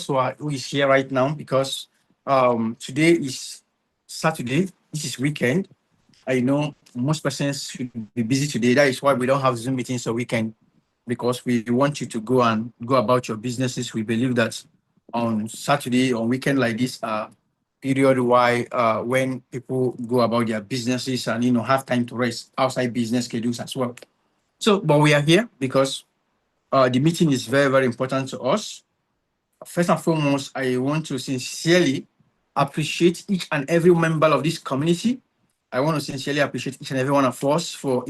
who is here right now because today is Saturday. This is weekend. I know most persons should be busy today. That is why we don't have Zoom meetings on weekend because we want you to go and go about your businesses. We believe that on Saturday, on weekend like this, period why when people go about their businesses and have time to rest outside business schedules as well. So, but we are here because the meeting is very, very important to us. First and foremost, I want to sincerely appreciate each and every member of this community. I want to sincerely appreciate each and every one of us for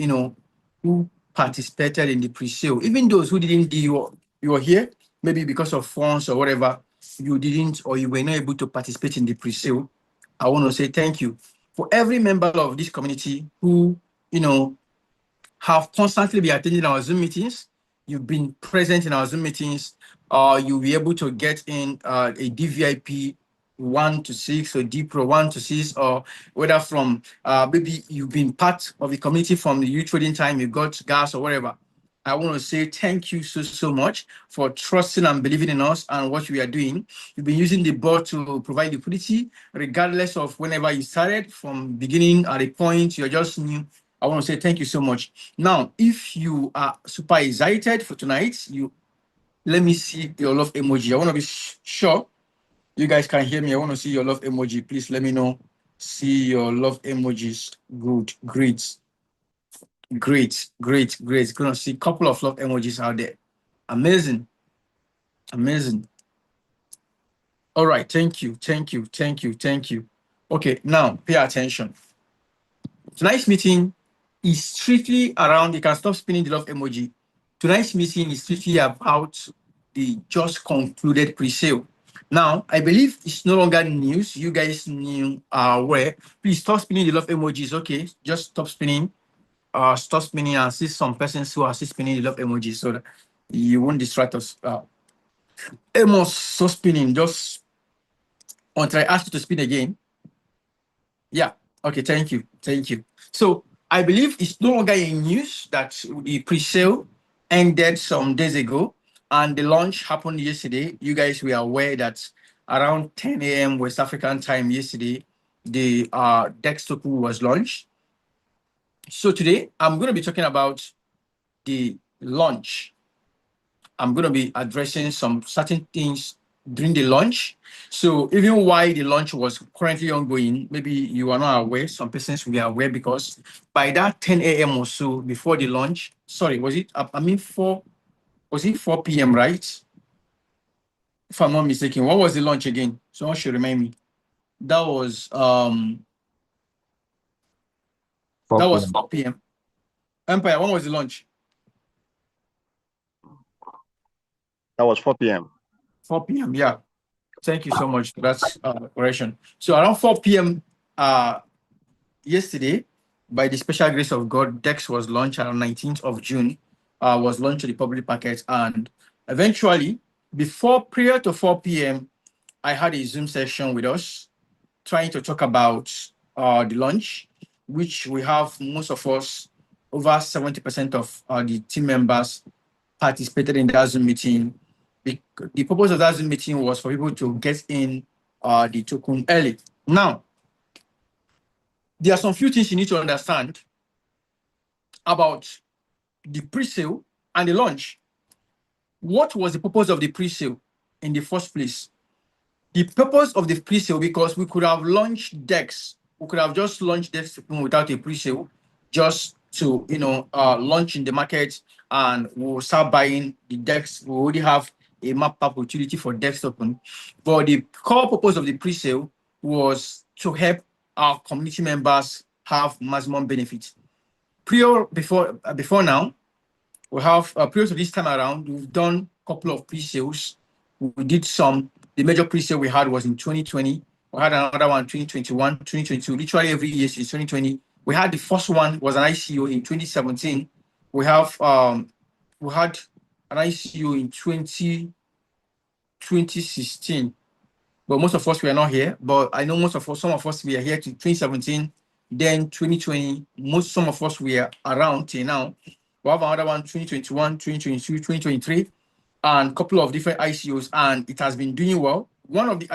who participated in the pre-sale. Even those who didn't, you were here maybe because of funds or whatever. You didn't or you were not able to participate in the pre-sale. I want to say thank you for every member of this community who have constantly been attending our Zoom meetings. You've been present in our Zoom meetings. You'll be able to get in a DVIP 1 to 6 or D Pro 1 to 6, or whether from maybe you've been part of the community from the youth trading time, you got gas or whatever. I want to say thank you so much for trusting and believing in us and what we are doing. You've been using the board to provide liquidity, regardless of whenever you started, from beginning at a point you're just new. I want to say thank you so much. Now, if you are super excited for tonight, let me see your love emoji. I want to be sure you guys can hear me. I want to see your love emoji. Please let me know. See your love emojis. Good, great. Gonna see a couple of love emojis out there. Amazing. All right, thank you. Okay, now pay attention. Tonight's meeting is strictly around, you can stop spinning the love emoji. Tonight's meeting is strictly about the just concluded pre-sale. Now, I believe it's no longer news. You guys are aware. Please stop spinning the love emojis, okay? Just stop spinning. Stop spinning and see some persons who are still spinning the love emojis so that you won't distract us. Amos, stop spinning. Just until I ask you to spin again. Yeah. Okay. Thank you. So I believe it's no longer in news that the pre-sale ended some days ago and the launch happened yesterday. You guys were aware that around 10 a.m. West African time yesterday, the Degx token was launched. So today I'm going to be talking about the launch. I'm going to be addressing some certain things during the launch. So even while the launch was currently ongoing, maybe you are not aware, some persons will be aware because by that 10 a.m. or so before the launch, sorry, was it 4 p.m., right? If I'm not mistaken, what was the launch again? Someone should remind me. That was 4 p.m. Empire, when was the launch? That was 4 p.m. 4 p.m. Yeah. Thank you so much for that correction. So around 4 p.m. Yesterday, by the special grace of God, Degx was launched on 19th of June, was launched to the public market. And eventually, prior to 4 p.m., I had a Zoom session with us trying to talk about the launch, which we have most of us, over 70% of the team members participated in that Zoom meeting. The purpose of that Zoom meeting was for people to get in the token early. Now, there are some few things you need to understand about the pre-sale and the launch. What was the purpose of the pre-sale in the first place? The purpose of the pre-sale, because we could have launched Degx, we could have just launched Degx without a pre-sale, just to launch in the market, and we'll start buying the Degx. We already have a map opportunity for Degx token. But the core purpose of the pre-sale was to help our community members have maximum benefit. Before now, we have prior to this time around, we've done a couple of pre-sales. We did some. The major pre-sale we had was in 2020. We had another one in 2021, 2022. Literally every year since 2020. We had the first one was an ICO in 2017. We had an ICO in 2016. But most of us were not here. But I know some of us were here to 2017, then 2020. Some of us were around till now. We have another one 2021, 2022, 2023. and a couple of different ICOs, and it has been doing well. One of the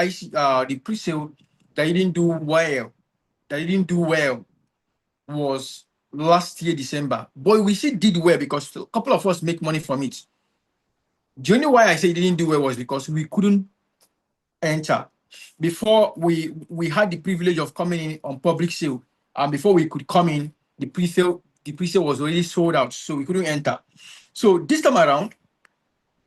the pre-sale that didn't do well, was last year December. But we still did well because a couple of us make money from it. The only why I say it didn't do well was because we couldn't enter before we had the privilege of coming in on public sale, and before we could come in, the pre-sale was already sold out, so we couldn't enter. So this time around,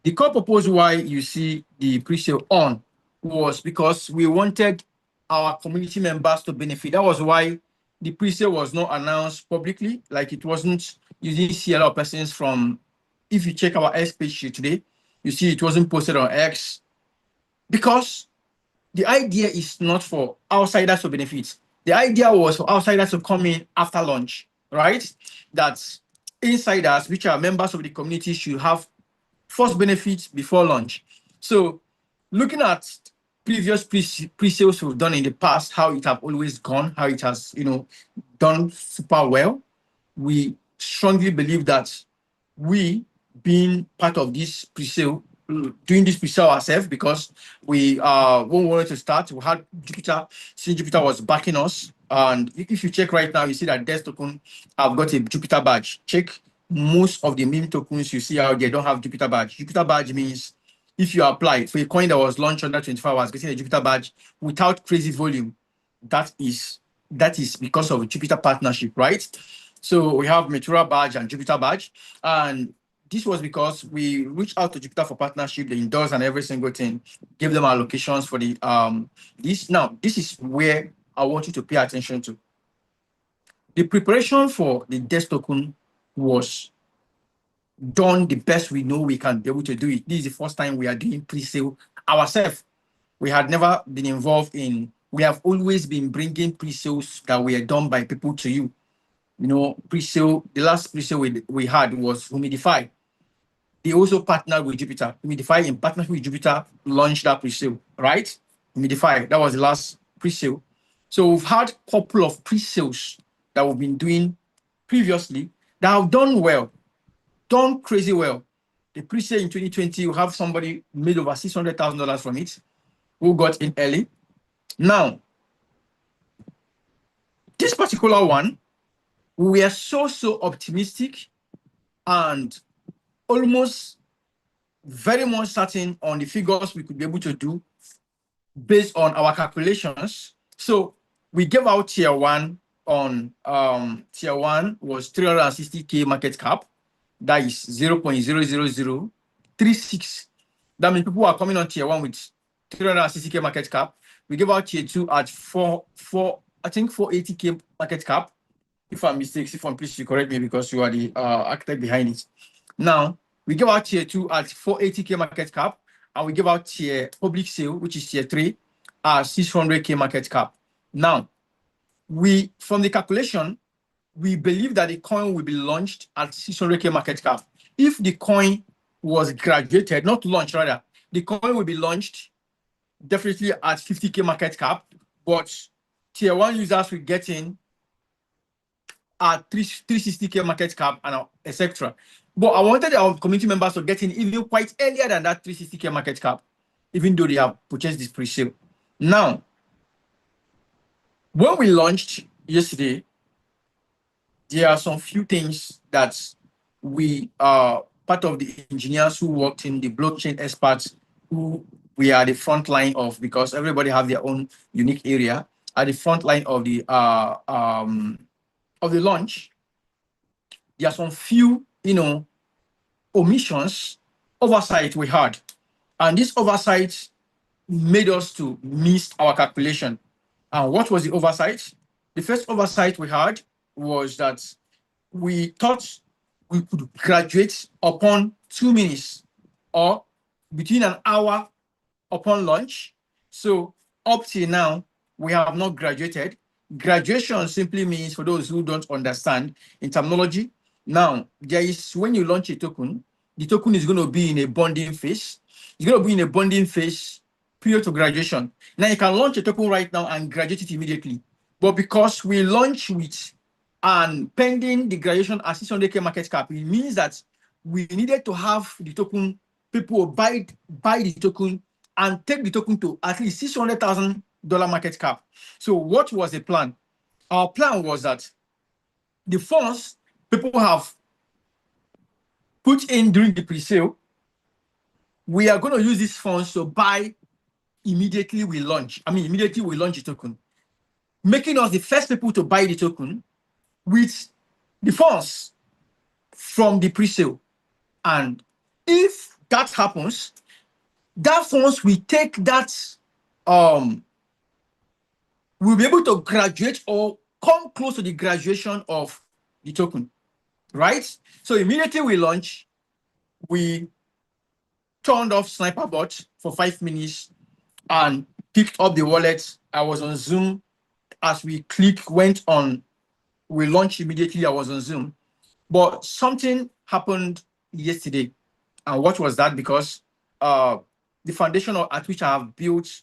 the core purpose why you see the pre-sale on was because we wanted our community members to benefit. That was why the pre-sale was not announced publicly. Like, it wasn't, you didn't see a lot of persons from, if you check our X page today, you see it wasn't posted on X, because the idea is not for outsiders to benefit. The idea was for outsiders to come in after launch, right? That insiders, which are members of the community, should have first benefits before launch. So looking at previous pre-sales we've done in the past, how it have always gone, how it has, done super well, we strongly believe that we, being part of this pre-sale, doing this pre-sale ourselves, because we when we wanted to start, we had Jupiter, since Jupiter was backing us. And if you check right now, you see that Dex token have got a Jupiter badge. Check most of the meme tokens you see out there don't have Jupiter badge. Jupiter badge means if you apply for a coin that was launched under 24 hours, getting a Jupiter badge without crazy volume, that is because of Jupiter partnership, right? So we have Meteora badge and Jupiter badge, and this was because we reached out to Jupiter for partnership, they endorsed and every single thing, gave them allocations for the this. Now, this is where I want you to pay attention to. The preparation for the Dex token was done the best we know we can be able to do it. This is the first time we are doing pre-sale ourselves. We had never been involved in, we have always been bringing pre-sales that were done by people to you. Pre-sale, the last pre-sale we had was Humidify. They also partnered with Jupiter. Humidify, in partnership with Jupiter, launched that pre-sale, right? Humidify, that was the last pre-sale. So we've had a couple of pre-sales that we've been doing previously that have done well, done crazy well. The pre-sale in 2020, you have somebody made over $600,000 from it, who got in early. Now, this particular one, we are so optimistic and almost very much certain on the figures we could be able to do based on our calculations. So we gave out tier one on tier one was 360K market cap. That is 0.00036. That means people are coming on tier one with 360K market cap. We gave out tier two at 480K market cap. If I'm mistaken, please you correct me, because you are the architect behind it. Now, we give out tier two at 480K market cap, and we give out tier public sale, which is tier three, at 600K market cap. Now, from the calculation, we believe that the coin will be launched at 600K market cap. If the coin was graduated, not launched rather, the coin will be launched definitely at 50K market cap, but tier one users will get in at 360K market cap and etc. But I wanted our community members to get in even quite earlier than that 360K market cap, even though they have purchased this pre-sale. Now, when we launched yesterday, there are some few things that we are part of the engineers who worked in the blockchain experts who we are the front line of, because everybody have their own unique area at the front line of the launch. There are some few, omissions, oversight we had. And this oversight made us to miss our calculation. And what was the oversight? The first oversight we had was that we thought we could graduate upon 2 minutes or between an hour upon launch. So up till now, we have not graduated. Graduation simply means, for those who don't understand in terminology, now there is, when you launch a token, the token is going to be in a bonding phase. It's going to be in a bonding phase prior to graduation. Now you can launch a token right now and graduate it immediately. But because we launch with and pending the graduation at 600K market cap, it means that we needed to have the token people will buy the token and take the token to at least $600,000 market cap. So what was the plan? Our plan was that the funds people have put in during the pre-sale, we are going to use these funds to buy immediately we launch. Immediately we launch the token, making us the first people to buy the token with the funds from the pre-sale. And if that happens, that funds we take that, we'll be able to graduate or come close to the graduation of the token, right? So immediately we launch, we turned off Sniper Bot for 5 minutes and picked up the wallet. I was on Zoom. As we went on, we launched immediately. I was on Zoom. But something happened yesterday. And what was that? Because the foundation at which I have built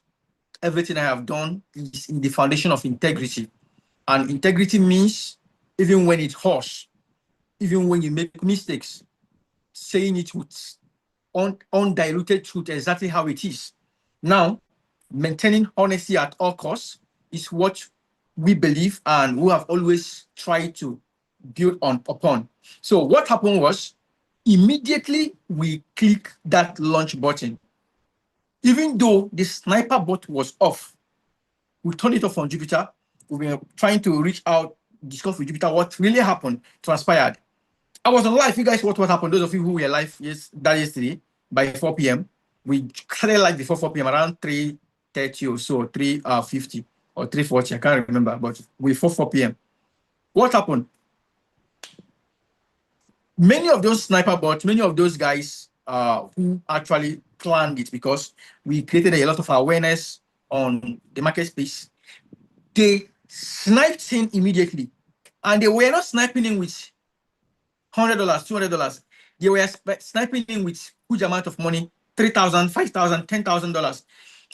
everything I have done is in the foundation of integrity. And integrity means even when it hurts, even when you make mistakes, saying it with undiluted truth, exactly how it is. Now, maintaining honesty at all costs is what we believe and we have always tried to build upon. So what happened was, immediately we click that launch button. Even though the Sniper Bot was off, we turned it off on Jupiter. We were trying to reach out, discuss with Jupiter what really happened, transpired. I was on live. You guys, what happened? Those of you who were live yesterday by 4 p.m. We started live before 4 p.m. around 3:30 or so, 3:50 or 3:40. I can't remember, but before 4 p.m. What happened? Many of those Sniper Bots, many of those guys who actually planned it, because we created a lot of awareness on the market space, they sniped in immediately. And they were not sniping in with $100, $200. They were sniping in with huge amount of money, $3,000, $5,000, $10,000.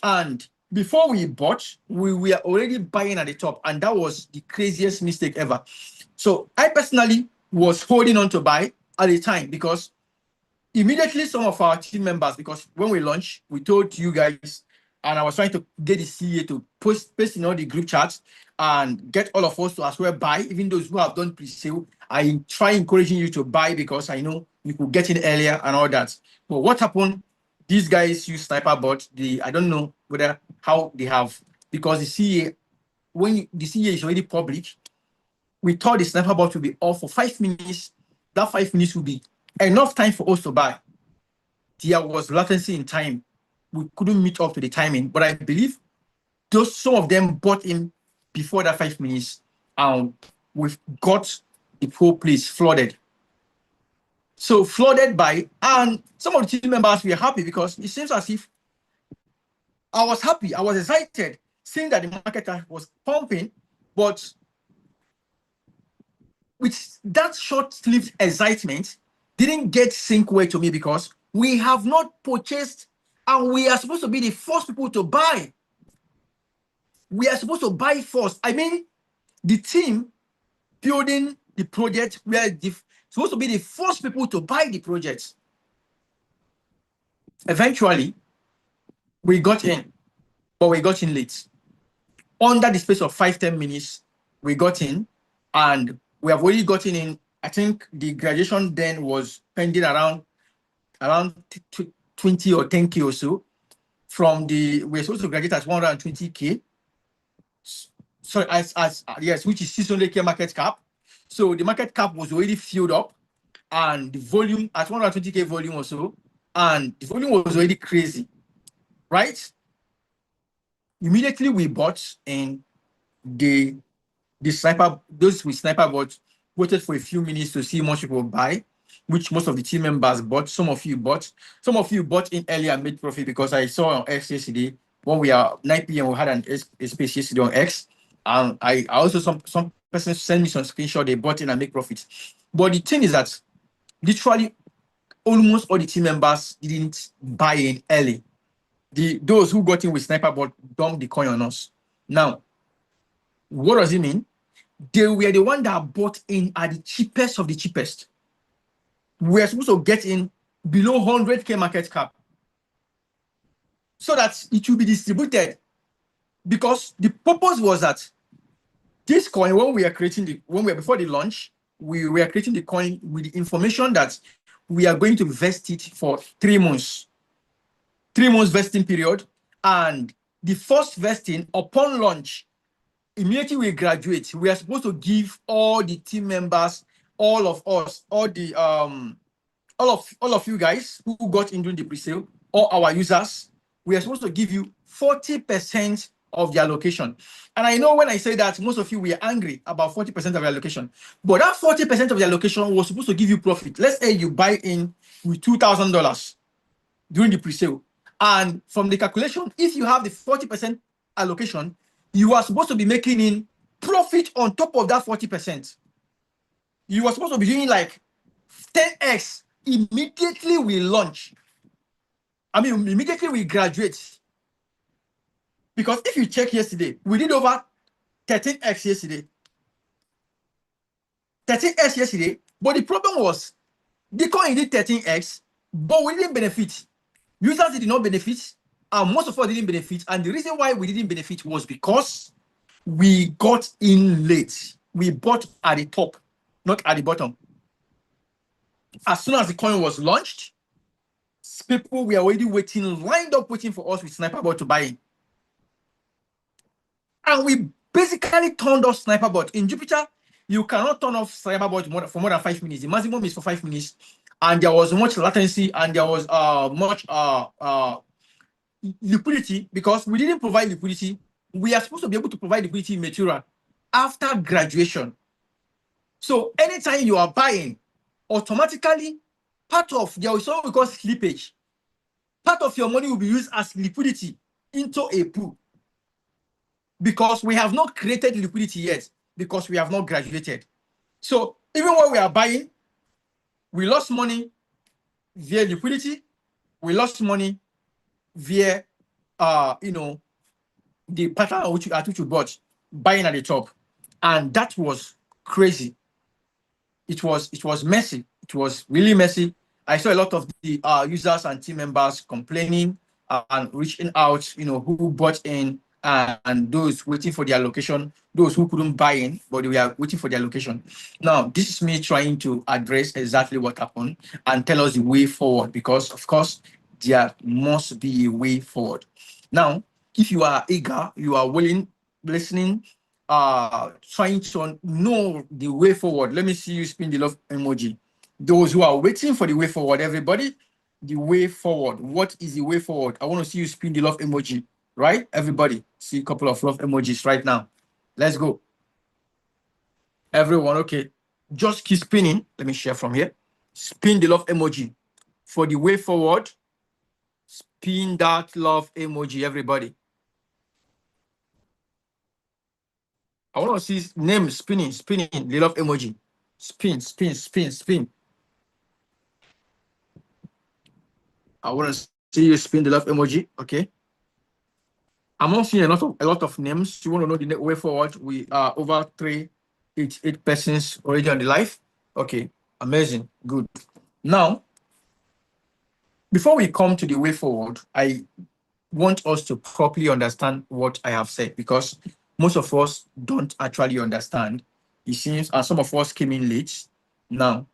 And before we bought, we were already buying at the top. And that was the craziest mistake ever. So I personally was holding on to buy at the time, because immediately some of our team members, because when we launched, we told you guys, and I was trying to get the CA to paste in all the group chats and get all of us to as well buy, even those who have done pre-sale. I try encouraging you to buy because I know you could get in earlier and all that. But what happened? These guys use Sniper Bot. I don't know how they have, because the CA, when the CA is already public, we thought the Sniper Bot will be off for 5 minutes. That 5 minutes will be enough time for us to buy. There was latency in time. We couldn't meet up to the timing, but I believe some of them bought in before that 5 minutes, and we've got the whole place flooded. So flooded by, and some of the team members were happy because it seems as if I was happy, I was excited, seeing that the market was pumping, but with that short-lived excitement, didn't get sink way to me, because we have not purchased and we are supposed to be the first people to buy. We are supposed to buy first. I mean, the team building the project, we are supposed to be the first people to buy the project. Eventually, we got in, but we got in late. Under the space of 5-10 minutes, we got in, and we have already gotten in. I think the graduation then was pending around 20 or 10K or so. We're supposed to graduate at 120K. So yes, which is 600K market cap. So the market cap was already filled up, and the volume at 120K volume or so, and the volume was already crazy, right? Immediately we bought, and those with Sniper Bots waited for a few minutes to see more people buy, which most of the team members bought. Some of you bought in earlier and made profit, because I saw on X yesterday, when we are 9 p.m. we had a space yesterday on X, and I also some person sent me some screenshot, they bought in and make profits. But the thing is that literally almost all the team members didn't buy in early. Those who got in with Sniper Bot dumped the coin on us. Now, what does it mean? They were the one that bought in at the cheapest of the cheapest. We are supposed to get in below 100K market cap so that it will be distributed, because the purpose was that this coin, when we are before the launch, we were creating the coin with the information that we are going to vest it for 3 months. 3 months vesting period. And the first vesting upon launch, immediately we graduate, we are supposed to give all the team members, all of us, all of you guys who got in during the pre-sale, all our users, we are supposed to give you 40% of the allocation. And I know when I say that, most of you were angry about 40% of the allocation, but that 40% of the allocation was supposed to give you profit. Let's say you buy in with $2,000 during the pre-sale, and from the calculation, if you have the 40% allocation, you are supposed to be making in profit on top of that 40%. You are supposed to be doing like 10x immediately we launch. Immediately we graduate. Because if you check yesterday, we did over 13x yesterday. 13x yesterday, but the problem was the coin did 13x, but we didn't benefit. Users did not benefit, and most of us didn't benefit. And the reason why we didn't benefit was because we got in late. We bought at the top, not at the bottom. As soon as the coin was launched, people were already lined up waiting for us with Sniperbot to buy in. And we basically turned off Sniperbot. In Jupiter, you cannot turn off Sniperbot for more than 5 minutes. The maximum is for 5 minutes. And there was much latency, and there was much liquidity, because we didn't provide liquidity. We are supposed to be able to provide liquidity in material after graduation. So anytime you are buying, automatically there is something we call slippage. Part of your money will be used as liquidity into a pool, because we have not created liquidity yet, because we have not graduated. So even when we are buying, we lost money via liquidity. We lost money via the pattern at which we bought, buying at the top. And that was crazy. It was messy. It was really messy. I saw a lot of the users and team members complaining and reaching out, who bought in, and those waiting for their allocation, those who couldn't buy in, but they were waiting for their allocation. Now, this is me trying to address exactly what happened and tell us the way forward, because, of course, there must be a way forward. Now, if you are eager, you are willing, listening, trying to know the way forward, let me see you spin the love emoji. Those who are waiting for the way forward, everybody, the way forward. What is the way forward? I want to see you spin the love emoji, right? Everybody, see a couple of love emojis right now. Let's go. Everyone, okay. Just keep spinning. Let me share from here. Spin the love emoji for the way forward. Spin that love emoji, everybody. I want to see name spinning, the love emoji. Spin, spin, spin, spin. I want to see you spin the love emoji, okay? I'm not seeing a lot of names. You want to know the way forward? We are over 388 persons already on the live. Okay, amazing, good. Now, before we come to the way forward, I want us to properly understand what I have said, because most of us don't actually understand. It seems, and some of us came in late. Now,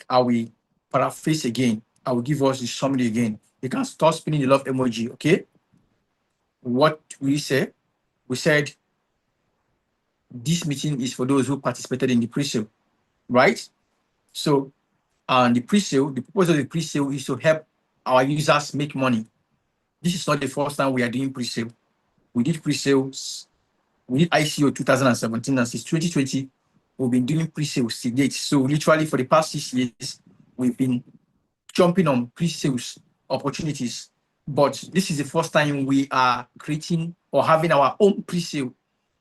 I will paraphrase again. I will give us the summary again. You can start spinning the love emoji, okay? What we say? We said this meeting is for those who participated in the pre-sale, right? So, the pre-sale, the purpose of the pre-sale is to help our users make money. This is not the first time we are doing pre-sale. We did pre-sales. We did ICO 2017, and since 2020, we've been doing pre-sales to date. So literally for the past 6 years, we've been jumping on pre-sales opportunities. But this is the first time we are creating or having our own pre-sale,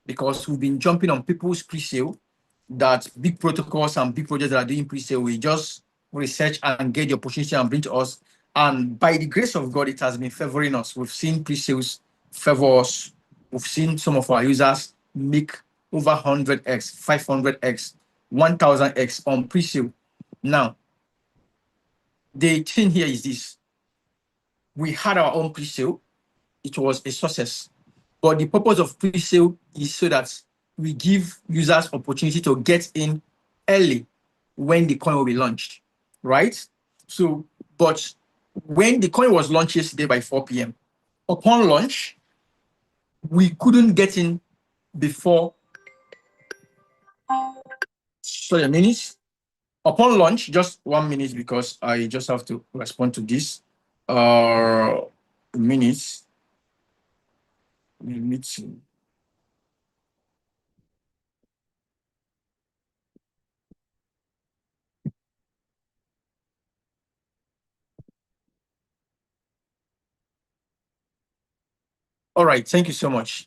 because we've been jumping on people's pre-sale, that big protocols and big projects that are doing pre-sale, we just research and get the opportunity and bring to us. And by the grace of God, it has been favoring us. We've seen pre-sales favor us. We've seen some of our users make over 100x, 500x, 1000x on pre-sale. Now, the thing here is this: we had our own pre-sale. It was a success. But the purpose of pre-sale is so that we give users opportunity to get in early when the coin will be launched, right? So, but when the coin was launched yesterday by 4 p.m., upon launch, we couldn't get in before, sorry, a minute. Upon launch, just 1 minute because I just have to respond to this. Minutes. We need to. All right, thank you so much.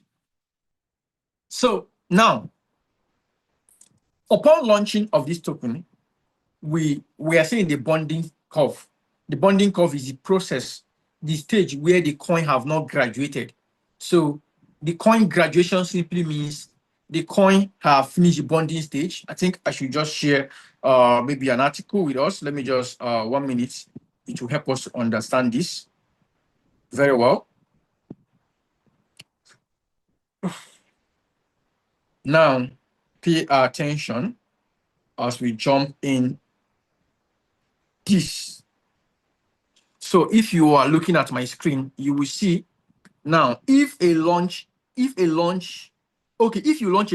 So now, upon launching of this token, we are seeing the bonding curve. The bonding curve is the process, the stage where the coin have not graduated. So the coin graduation simply means the coin have finished the bonding stage. I think I should just share maybe an article with us. Let me just 1 minute. It will help us to understand this very well. Now, pay attention as we jump in this. So if you are looking at my screen, you will see now if you launch a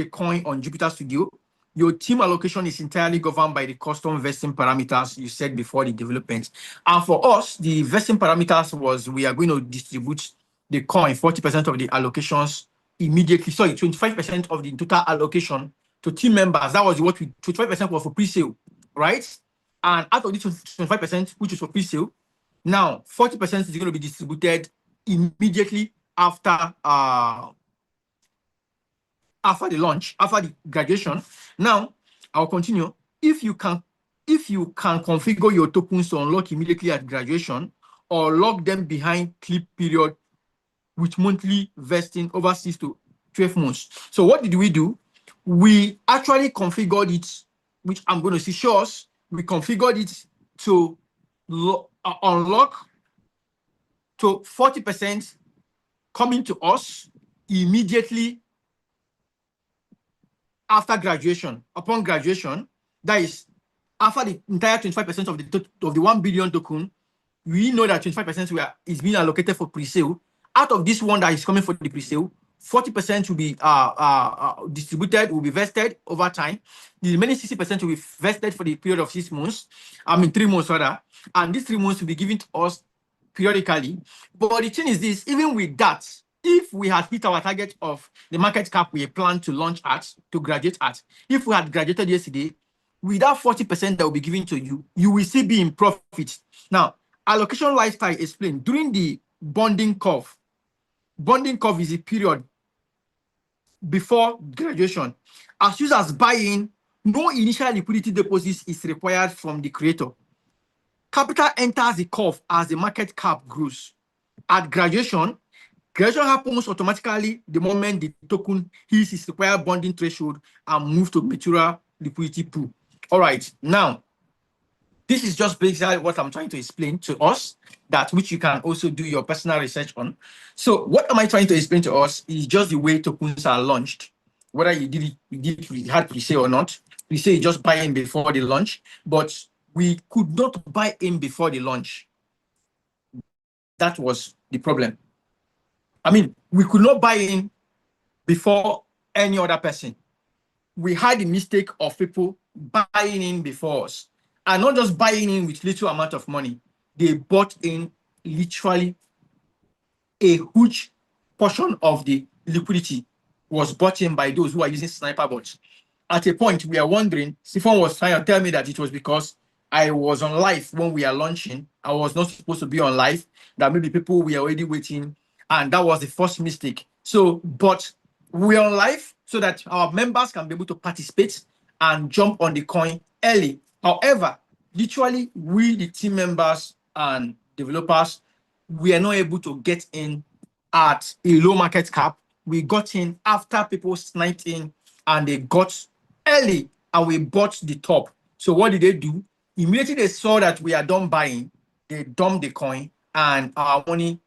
coin on Jupiter Studio, your team allocation is entirely governed by the custom vesting parameters you set before the development. And for us, the vesting parameters was we are going to distribute the coin 40% of the allocations immediately. Sorry, 25% of the total allocation to team members. That was what 25% was for pre-sale, right? And out of this 25%, which is for pre-sale, now 40% is going to be distributed immediately after the launch, after the graduation. Now, I'll continue. If you can configure your tokens to unlock immediately at graduation or lock them behind clip period with monthly vesting over 6 to 12 months. So what did we do? We actually configured it, which I'm going to show us. We configured it to unlock to 40% coming to us immediately after graduation. Upon graduation, that is after the entire 25% of the 1 billion token, we know that 25% is being allocated for pre-sale. Out of this one that is coming for the pre-sale, 40% will be distributed, will be vested over time. The remaining 60% will be vested for the period of 6 months. 3 months rather. And these 3 months will be given to us periodically. But the thing is this, even with that, if we had hit our target of the market cap we plan to launch at, to graduate at, if we had graduated yesterday, with that 40% that will be given to you, you will still be in profit. Now, allocation lifestyle explained during the bonding curve. Bonding curve is a period before graduation. As users buy in, no initial liquidity deposits is required from the creator. Capital enters the curve as the market cap grows. At graduation happens automatically the moment the token hits its required bonding threshold and moves to material liquidity pool. All right, now, this is just basically what I'm trying to explain to us, that which you can also do your personal research on. So what am I trying to explain to us is just the way tokens are launched, whether you had pre-sale or not. Pre-sale, you just buy in before the launch, but we could not buy in before the launch. That was the problem. We could not buy in before any other person. We had the mistake of people buying in before us, and not just buying in with little amount of money. They bought in literally a huge portion of the liquidity was bought in by those who are using sniper bots. At a point, we are wondering, Siphon was trying to tell me that it was because I was on live when we are launching. I was not supposed to be on live, that maybe people were already waiting, and that was the first mistake. So, but we are on live so that our members can be able to participate and jump on the coin early. However, literally, we, the team members and developers, we are not able to get in at a low market cap. We got in after people sniped in and they got early and we bought the top. So what did they do? Immediately they saw that we are done buying, they dumped the coin, and our money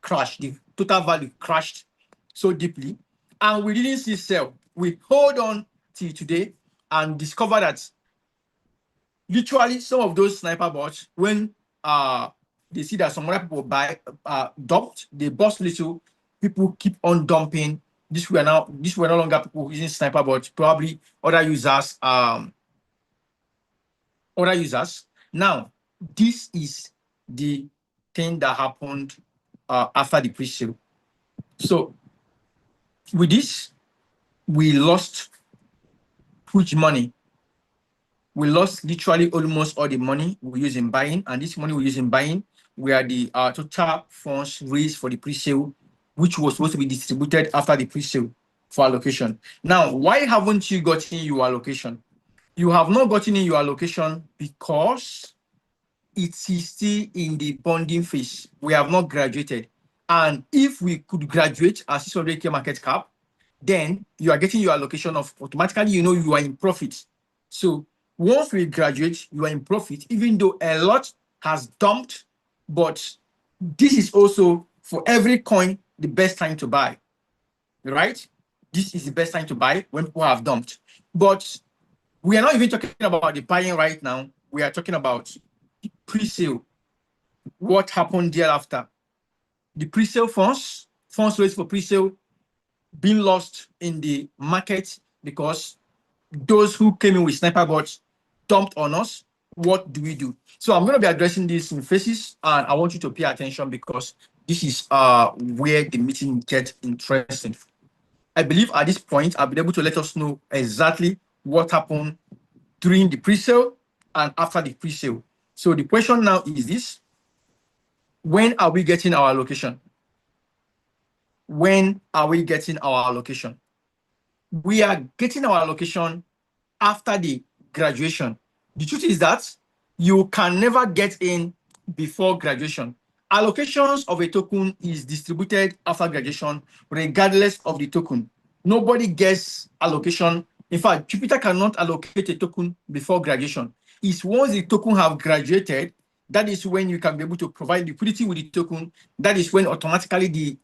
crashed. The total value crashed so deeply, and we didn't see sell. We hold on till today and discover that literally some of those sniper bots, when they see that some other people buy dumped, they bust little, people keep on dumping. These were no longer people using sniper bots, probably other users. Now, this is the thing that happened after the pre-sale. So with this, we lost huge money. We lost literally almost all the money we use in buying, and this money we use in buying were the total funds raised for the pre-sale, which was supposed to be distributed after the pre-sale for allocation. Now, why haven't you gotten your allocation? You have not gotten in your allocation because it is still in the bonding phase. We have not graduated. And if we could graduate at 600K market cap, then you are getting your allocation of automatically, you are in profit. So once we graduate, you are in profit, even though a lot has dumped, but this is also for every coin the best time to buy, right? This is the best time to buy when people have dumped. But we are not even talking about the buying right now. We are talking about pre-sale. What happened thereafter? The pre-sale funds raised for pre-sale being lost in the market because those who came in with sniper bots dumped on us. What do we do? So I'm going to be addressing this in phases, and I want you to pay attention because this is where the meeting gets interesting. I believe at this point, I'll be able to let us know exactly what happened during the pre-sale and after the pre-sale. So the question now is this: when are we getting our allocation? When are we getting our allocation? We are getting our allocation after the graduation. The truth is that you can never get in before graduation. Allocations of a token is distributed after graduation, regardless of the token. Nobody gets allocation. In fact, Jupiter cannot allocate a token before graduation. It's once the token have graduated, that is when you can be able to provide liquidity with the token. That is when automatically the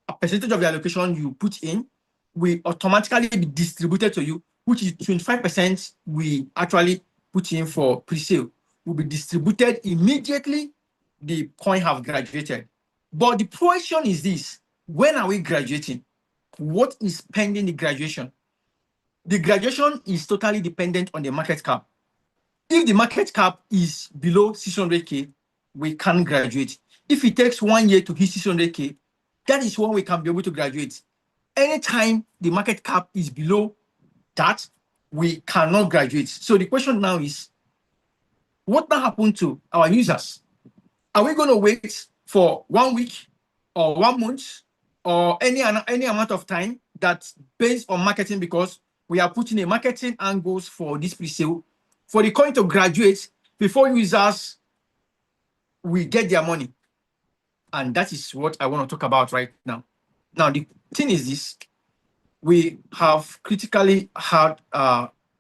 a percentage of the allocation you put in will automatically be distributed to you, which is 25% we actually put in for pre-sale will be distributed immediately the coin have graduated. But the question is this: when are we graduating? What is pending the graduation? The graduation is totally dependent on the market cap. If the market cap is below 600K, we can graduate. If it takes 1 year to hit 600K, that is when we can be able to graduate. Anytime the market cap is below that, we cannot graduate. So the question now is, what will happen to our users? Are we going to wait for 1 week or 1 month or any amount of time that's based on marketing, because we are putting a marketing angles for this pre-sale for the coin to graduate before users will get their money? And that is what I want to talk about right now. Now, the thing is this: we have critically had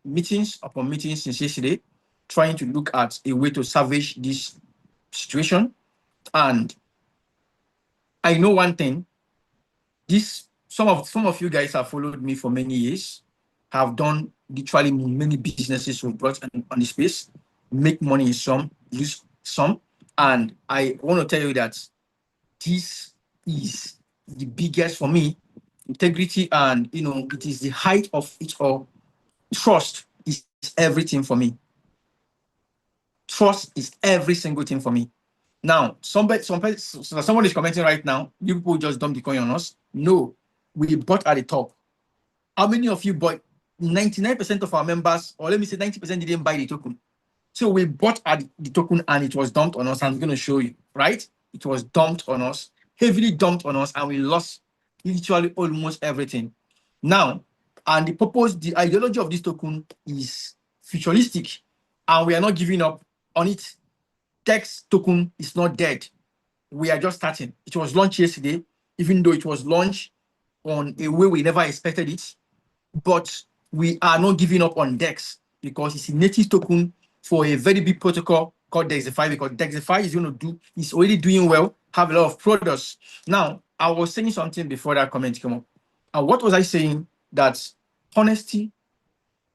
meetings upon meetings since yesterday, trying to look at a way to salvage this situation. And I know one thing: some of you guys have followed me for many years, have done literally many businesses we brought on the space, make money in some, lose some. And I want to tell you that this is the biggest for me. Integrity, and it is the height of it all. Trust is everything for me. Trust is every single thing for me. Now, someone is commenting right now: you people just dump the coin on us. No, we bought at the top. How many of you bought? 99% of our members, or let me say 90%, didn't buy the token. So we bought at the token and it was dumped on us. I'm going to show you, right? It was dumped on us, heavily dumped on us, and we lost literally almost everything. Now, and the ideology of this token is futuristic, and we are not giving up on it. Degx token is not dead. We are just starting. It was launched yesterday, even though it was launched on a way we never expected it. But we are not giving up on Degx because it's a native token for a very big protocol called Dexify, because Dexify is already doing well, have a lot of products. Now, I was saying something before that comment came up. And what was I saying? That honesty,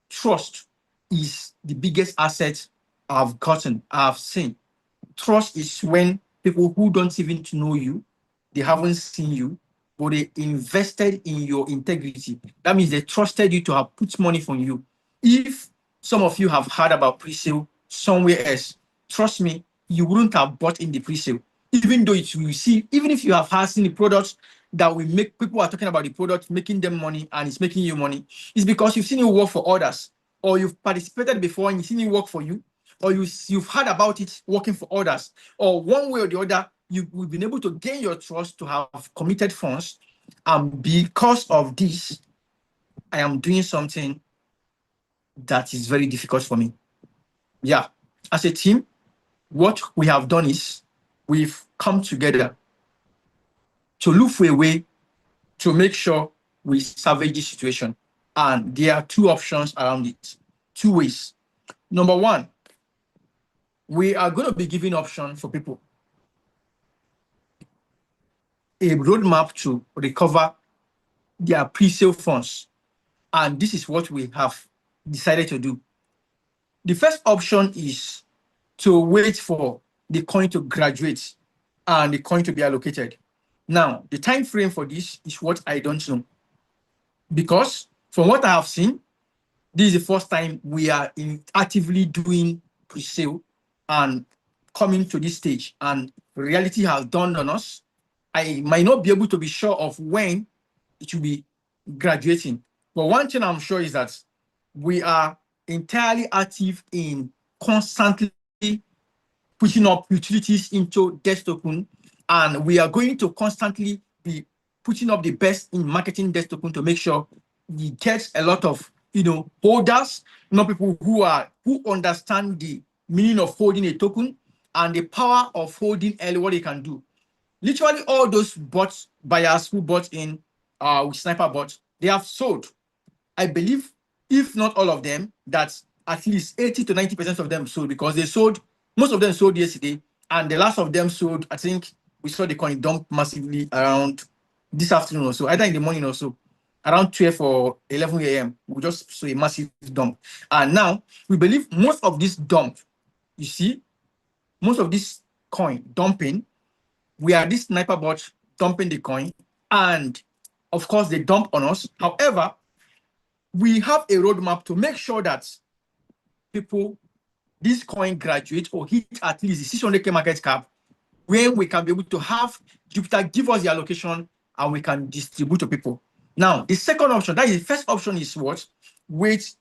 trust is the biggest asset I've seen. Trust is when people who don't even know you, they haven't seen you, but they invested in your integrity. That means they trusted you to have put money from you. If some of you have heard about pre-sale somewhere else, trust me, you wouldn't have bought in the pre-sale. Even though it's you see, even if you have seen the products that will make people are talking about the product, making them money and it's making you money, it's because you've seen it work for others, or you've participated before and you've seen it work for you, or you've heard about it working for others, or one way or the other, you've been able to gain your trust to have committed funds. And because of this, I am doing something that is very difficult for me. Yeah. As a team, what we have done is we've come together to look for a way to make sure we salvage this situation. And there are two options around it, two ways. Number one, we are going to be giving option for people a roadmap to recover their pre-sale funds. And this is what we have decided to do. The first option is to wait for the coin to graduate and the coin to be allocated. Now, the time frame for this is what I don't know. Because from what I have seen, this is the first time we are actively doing pre-sale and coming to this stage, and reality has dawned on us. I might not be able to be sure of when it will be graduating. But one thing I'm sure is that we are entirely active in constantly pushing up utilities into Dex token, and we are going to constantly be putting up the best in marketing Dex token to make sure we get a lot of holders, people who understand the meaning of holding a token and the power of holding early, what they can do. Literally all those buyers who bought in with Sniper bots, they have sold. I believe, if not all of them, that at least 80 to 90% of them sold, because they sold, most of them sold yesterday, and the last of them sold, I think we saw the coin dump massively around this afternoon or so, either in the morning or so, around 12 or 11 a.m. We just saw a massive dump. And now we believe most of this dump, you see, most of this coin dumping, we are this Sniper bot dumping the coin, and of course they dump on us. However, we have a roadmap to make sure that this coin graduate or hit at least the 600K market cap, when we can be able to have Jupiter give us the allocation and we can distribute to people. Now, the second option, that is the first option, is what? Wait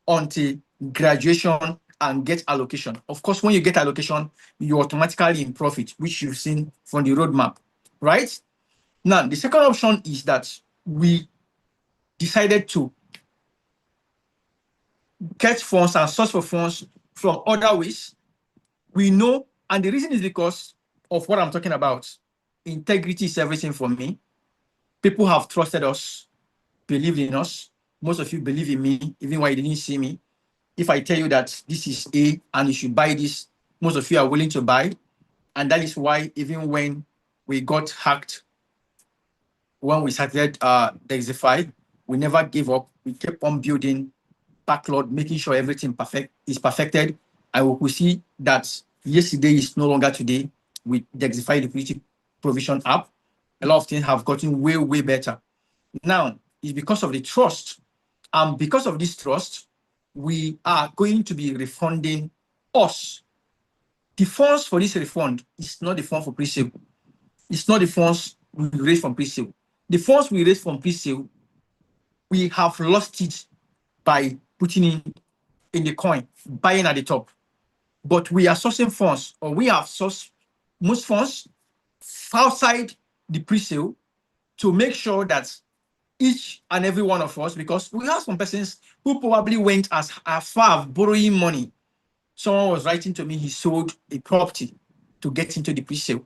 until graduation and get allocation. Of course, when you get allocation, you're automatically in profit, which you've seen from the roadmap, right? Now, the second option is that we decided to get funds and source for funds from other ways. We know, and the reason is because of what I'm talking about. Integrity is everything for me. People have trusted us, believed in us. Most of you believe in me, even when you didn't see me. If I tell you that this is A and you should buy this, most of you are willing to buy. And that is why even when we got hacked, when we started Dexify, we never gave up. We kept on building backlog, making sure everything is perfected. And we could see that yesterday is no longer today with Dexify liquidity provision app. A lot of things have gotten way, way better. Now, it's because of the trust. And because of this trust, we are going to be refunding us. The funds for this refund is not the fund for pre-sale. It's not the funds we raise from pre-sale. The funds we raise from pre-sale, we have lost it by putting in the coin, buying at the top. But we are sourcing funds, or we have sourced most funds outside the pre-sale to make sure that each and every one of us, because we have some persons who probably went as far as borrowing money. Someone was writing to me, he sold a property to get into the pre-sale.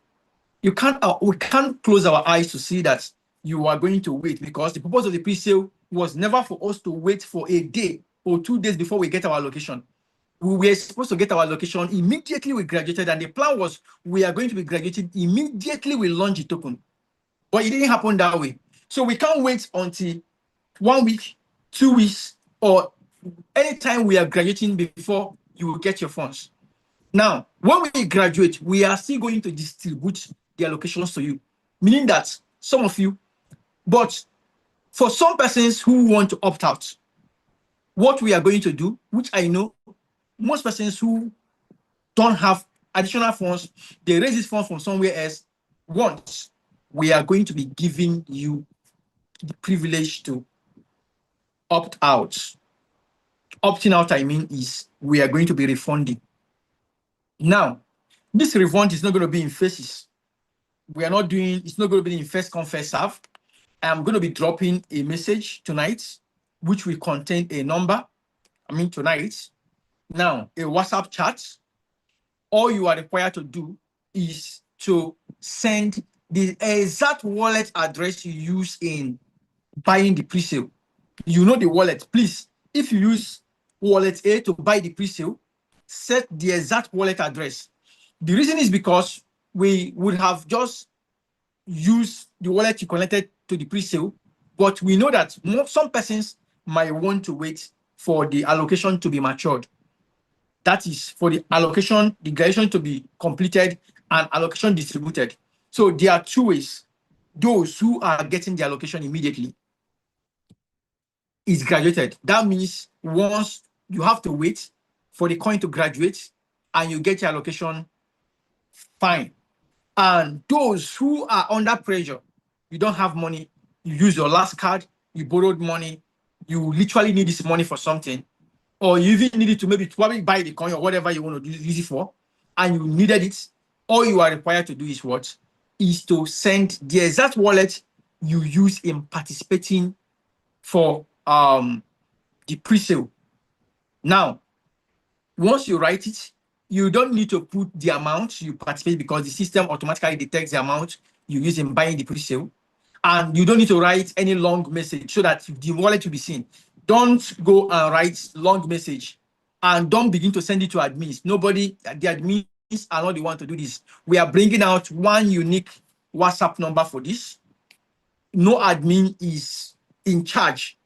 We can't close our eyes to see that you are going to wait, because the purpose of the pre-sale was never for us to wait for a day or 2 days before we get our allocation. we were supposed to get our allocation immediately we graduated, and the plan was we are going to be graduated immediately we launch the token. But it didn't happen that way. So we can't wait until 1 week, 2 weeks, or anytime we are graduating before you will get your funds. Now, when we graduate, we are still going to distribute the allocations to you, meaning that some of you, but for some persons who want to opt out, what we are going to do, which I know most persons who don't have additional funds, they raise this funds from somewhere else. Once we are going to be giving you the privilege to opt out. Opting out, I mean, is we are going to be refunding. Now, this refund is not going to be in phases. We are not doing, it's not going to be in first come, first serve. I'm going to be dropping a message tonight, which will contain a number. Tonight. Now, a WhatsApp chat. All you are required to do is to send the exact wallet address you use in buying the pre-sale. You know the wallet. Please, if you use wallet A to buy the pre-sale, set the exact wallet address. The reason is because we would have just used the wallet you connected to the pre-sale, but we know that some persons might want to wait for the allocation to be matured. That is for the allocation, the graduation to be completed and allocation distributed. So there are two ways. Those who are getting the allocation immediately is graduated. That means once you have to wait for the coin to graduate and you get your allocation, fine. And those who are under pressure, you don't have money, you use your last card, you borrowed money, you literally need this money for something, or you even need it to maybe probably buy the coin or whatever you want to use it for, and you needed it, all you are required to do is what? Is to send the exact wallet you use in participating for the pre-sale. Now, once you write it, you don't need to put the amount you participate because the system automatically detects the amount you use in buying the pre-sale. And you don't need to write any long message so that the wallet will be seen. Don't go and write long message and don't begin to send it to admins. Nobody, the admins are not the one to do this. We are bringing out one unique WhatsApp number for this. No admin is in charge.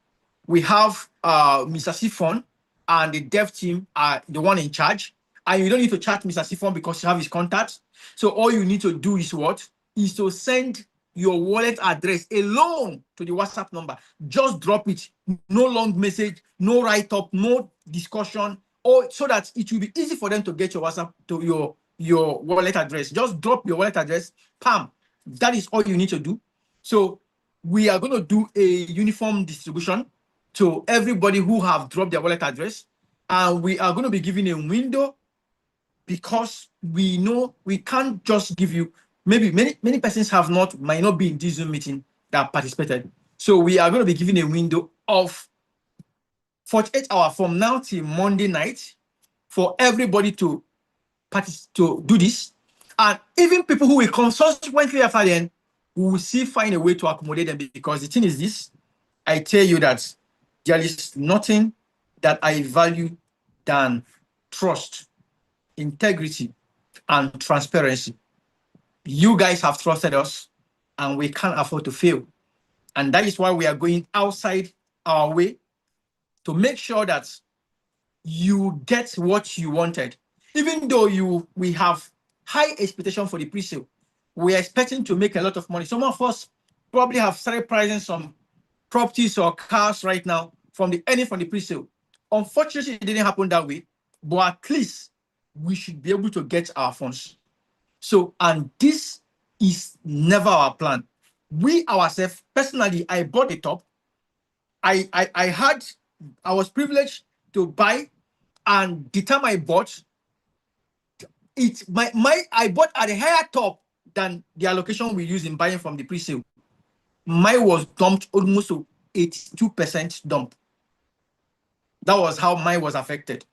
We have Mr. Sifon and the dev team are the one in charge. And you don't need to chat Mr. Sifon because you have his contact. So all you need to do is what? Is to send your wallet address alone to the WhatsApp number. Just drop it. No long message, no write-up, no discussion, or so that it will be easy for them to get your WhatsApp to your wallet address. Just drop your wallet address, pam. That is all you need to do. So we are going to do a uniform distribution to everybody who have dropped their wallet address. And we are going to be giving a window because we know we can't just give you, maybe many persons might not be in this Zoom meeting that participated. So we are going to be giving a window of 48 hours from now till Monday night for everybody to do this. And even people who will come subsequently after then, we will still find a way to accommodate them, because the thing is this, I tell you that there is nothing that I value than trust, integrity, and transparency. You guys have trusted us and we can't afford to fail. And that is why we are going outside our way to make sure that you get what you wanted. Even though we have high expectation for the pre-sale, we are expecting to make a lot of money. Some of us probably have started pricing some properties or cars right now from the pre-sale. Unfortunately, it didn't happen that way, but at least we should be able to get our funds. So, and this is never our plan. We ourselves, personally, I bought the top. I was privileged to buy, and the time I bought, I bought at a higher top than the allocation we use in buying from the pre-sale. Mine was dumped almost to 82% dump. That was how mine was affected.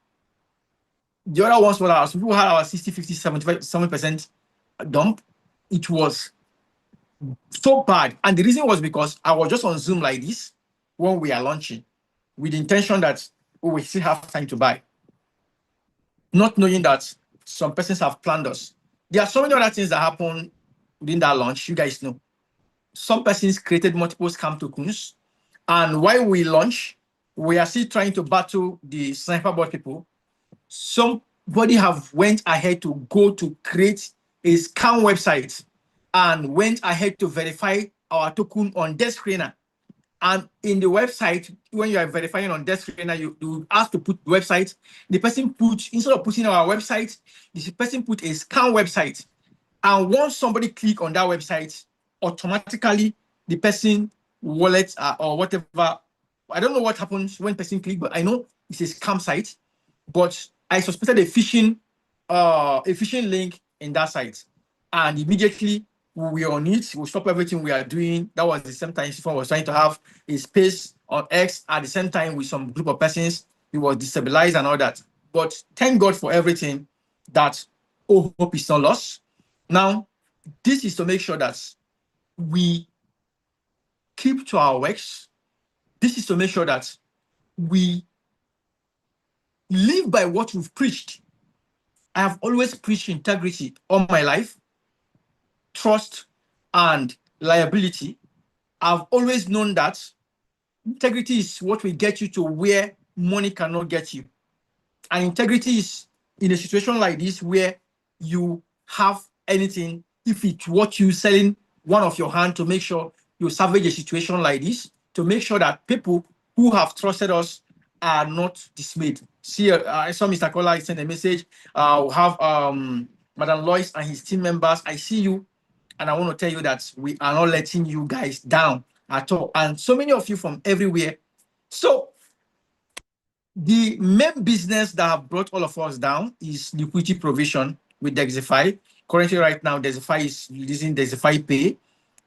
The other ones were ours. People had our 60, 50, 77% dump. It was so bad. And the reason was because I was just on Zoom like this when we are launching, with the intention that we will still have time to buy. not knowing that some persons have planned us. There are so many other things that happen within that launch. You guys know. Some persons created multiple scam tokens, and while we launch, we are still trying to battle the sniper bot people. Somebody have went ahead to go to create a scam website and went ahead to verify our token on desk screener. And in the website, when you are verifying on desk screener, you ask to put website. The person put, instead of putting our website, the person put a scam website. And once somebody click on that website, automatically the person wallet or whatever, I don't know what happens when person click, but I know it's a scam site. But I suspected a phishing link in that site, and immediately we were on it. We stop everything we are doing. That was the same time Stephen was trying to have a space on X at the same time with some group of persons. He was destabilized and all that. But thank God for everything, that all hope is not lost. Now, this is to make sure that we keep to our works. This is to make sure that we live by what we've preached. I have always preached integrity all my life, trust and liability. I've always known that integrity is what will get you to where money cannot get you. And integrity is in a situation like this where you have anything, if it's what you selling one of your hand to make sure you salvage a situation like this, to make sure that people who have trusted us are not dismayed. See, I saw Mr. Kola send a message. We have Madam Lois and his team members. I see you, and I want to tell you that we are not letting you guys down at all. And so many of you from everywhere. So the main business that have brought all of us down is liquidity provision with Dexify. Currently, right now, Dexify is using Dexify Pay,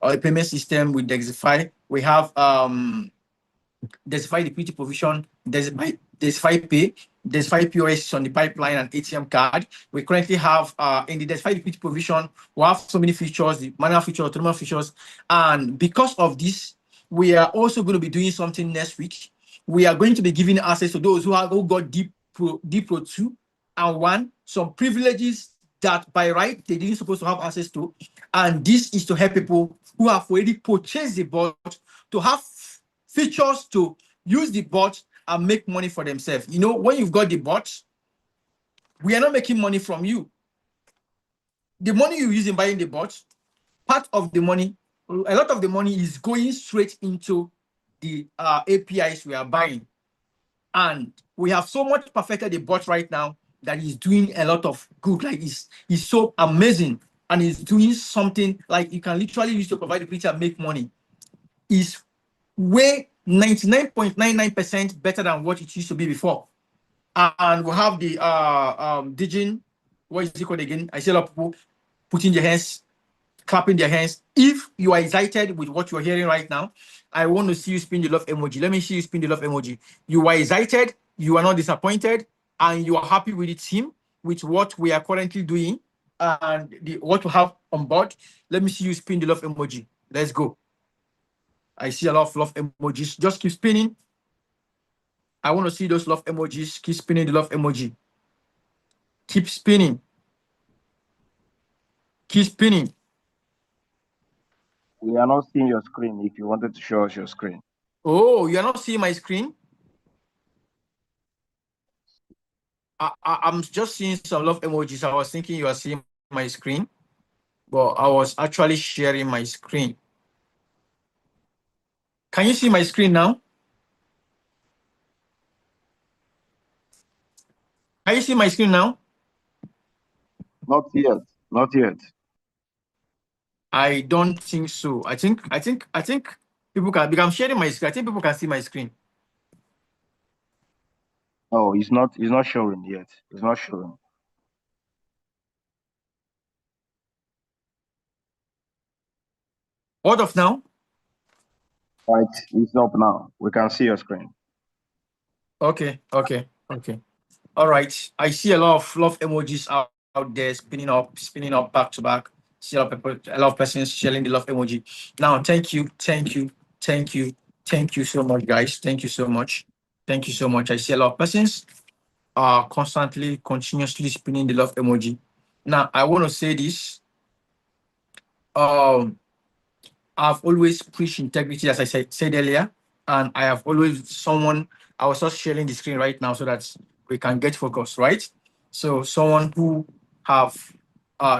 or a payment system with Dexify. We have Dexify liquidity provision, Dexify Pay, Dexify POS on the pipeline, and ATM card. We currently have in the Dexify liquidity provision, we have so many features, the manual features, autonomous features, and because of this, we are also going to be doing something next week. We are going to be giving access to those who got Pro 2 and 1, some privileges that by right they didn't supposed to have access to. And this is to help people who have already purchased the bot to have features to use the bot and make money for themselves. You know, when you've got the bot, we are not making money from you. The money you use in buying the bot, part of the money, a lot of the money is going straight into the APIs we are buying. And we have so much perfected the bot right now that is doing a lot of good. Like it's so amazing, and it's doing something like you can literally use to provide the picture and make money. Is way 99.99% better than what it used to be before. And we have the Digin, what is it called again? I see a lot of people putting their hands, clapping their hands. If you are excited with what you're hearing right now, I want to see you spin the love emoji. Let me see you spin the love emoji. You are excited, you are not disappointed, and you are happy with the team, with what we are currently doing, and what we have on board. Let me see you spin the love emoji. Let's go. I see a lot of love emojis. Just keep spinning. I want to see those love emojis. Keep spinning the love emoji. Keep spinning. Keep spinning. We are not seeing your screen. If you wanted to show us your screen. Oh, you are not seeing my screen? I'm just seeing some love emojis. I was thinking you are seeing my screen, but I was actually sharing my screen. Can you see my screen now? Can you see my screen now? Not yet. Not yet. I don't think so. I think people can, because I'm sharing my screen. I think people can see my screen. Oh, it's not showing yet. It's not showing. What of now? Right, it's up now. We can see your screen. Okay. All right. I see a lot of love emojis out there spinning up back to back. See a lot of people, a lot of persons sharing the love emoji. Now, thank you so much, guys. Thank you so much. I see a lot of persons. constantly, continuously spinning the love emoji. Now, I want to say this. Um, I've always preached integrity, as I said earlier, and I have always someone. I was just sharing the screen right now so that we can get focused, right? So, someone who have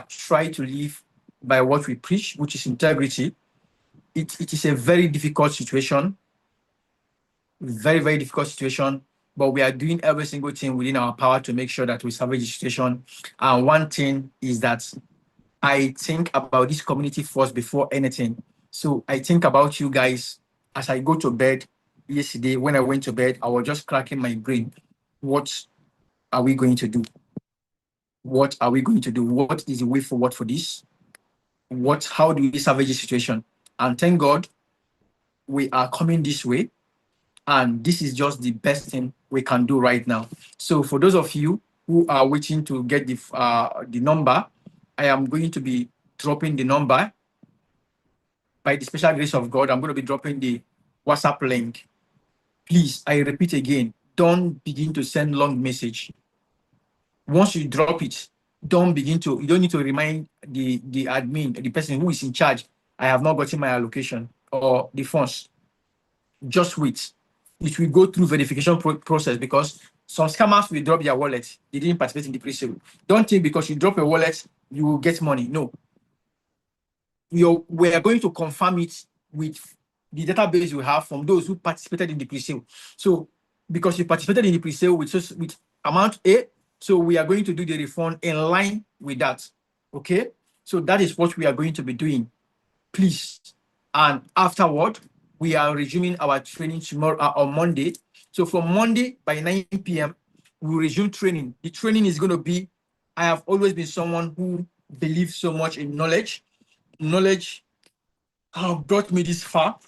tried to live by what we preach, which is integrity. It is a very difficult situation, very, very difficult situation. But we are doing every single thing within our power to make sure that we salvage the situation. And one thing is that I think about this community first before anything. So I think about you guys as I go to bed yesterday. When I went to bed, I was just cracking my brain. What are we going to do? What are we going to do? What is the way forward for this? How do we salvage the situation? And thank God we are coming this way. And this is just the best thing we can do right now. So for those of you who are waiting to get the number, I am going to be dropping the number. By the special grace of God, I'm going to be dropping the WhatsApp link. Please, I repeat again, don't begin to send long message. Once you drop it, you don't need to remind the admin, the person who is in charge, I have not gotten my allocation or the funds. Just wait. It will go through verification process because some scammers will drop their wallet. They didn't participate in the pre-sale. Don't think because you drop a wallet, you will get money. No. We are going to confirm it with the database we have from those who participated in the pre-sale. So because you participated in the pre-sale with amount A, so we are going to do the refund in line with that. Okay? So that is what we are going to be doing. Please. And afterward, we are resuming our training tomorrow on Monday. So from Monday by 9 p.m., we will resume training. The training is going to be, I have always been someone who believes so much in knowledge. Knowledge brought me this far.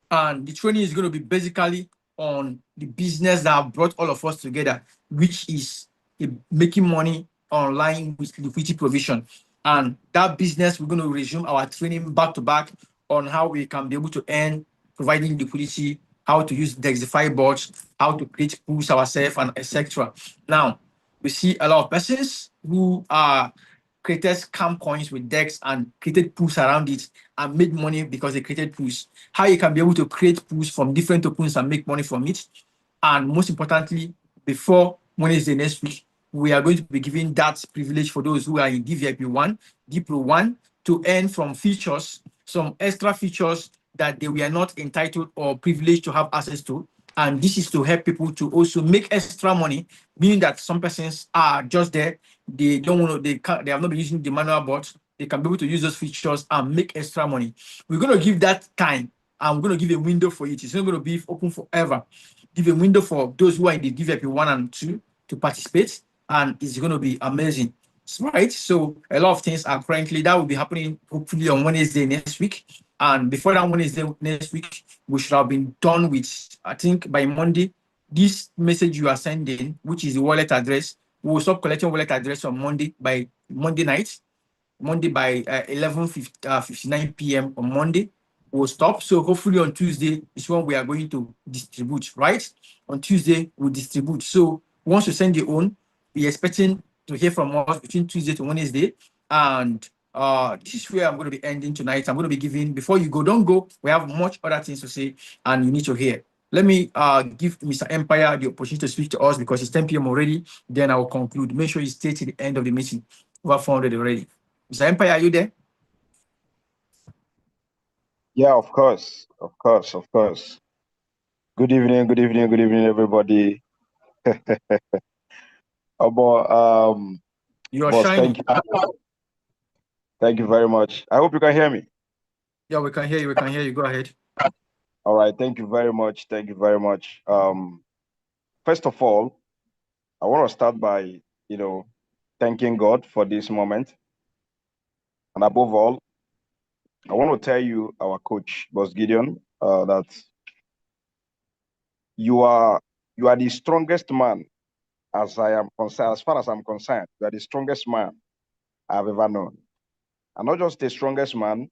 And the training is going to be basically on the business that brought all of us together, which is making money online with liquidity provision. And that business, we're going to resume our training back to back on how we can be able to earn, providing liquidity, how to use Dexify bots, how to create pools ourselves, and etc. Now, we see a lot of persons who are created scam coins with Dex and created pools around it and made money because they created pools. How you can be able to create pools from different tokens and make money from it. And most importantly, before Wednesday next week, we are going to be giving that privilege for those who are in DVIP 1, Diplo 1, to earn from features, some extra features that they were not entitled or privileged to have access to. And this is to help people to also make extra money, meaning that some persons are just there. They don't want to, they have not been using the manual bots. They can be able to use those features and make extra money. We're going to give that time and we're going to give a window for it. It's not going to be open forever. Give a window for those who are in the DVIP 1 and 2 to participate, and it's going to be amazing. Right? So a lot of things are currently that will be happening hopefully on Wednesday next week. And before that Wednesday next week, we should have been done with, I think by Monday, this message you are sending, which is the wallet address, we will stop collecting wallet address on Monday by Monday night. Monday by 11:59 p.m. on Monday, we'll stop. So hopefully on Tuesday is when we are going to distribute, right? On Tuesday, we'll distribute. So once you send your own, we're expecting to hear from us between Tuesday to Wednesday. And this is where I'm going to be ending tonight. I'm going to be giving, before you go, don't go. We have much other things to say and you need to hear. Let me give Mr. Empire the opportunity to speak to us because it's 10 p.m. already. Then I will conclude. Make sure you stay to the end of the meeting. Over 400 already. Mr. Empire, are you there? Yeah, of course, of course, of course. Good evening, good evening, good evening, everybody. You are Boss, shining. thank you very much. I hope you can hear me. Yeah, we can hear you. We can hear you. Go ahead. All right, thank you very much. Thank you very much. First of all, I want to start by, thanking God for this moment. And above all, I want to tell you, our coach, Boss Gideon, that you are the strongest man as I am concerned, as far as I'm concerned. You are the strongest man I've ever known. And not just the strongest man,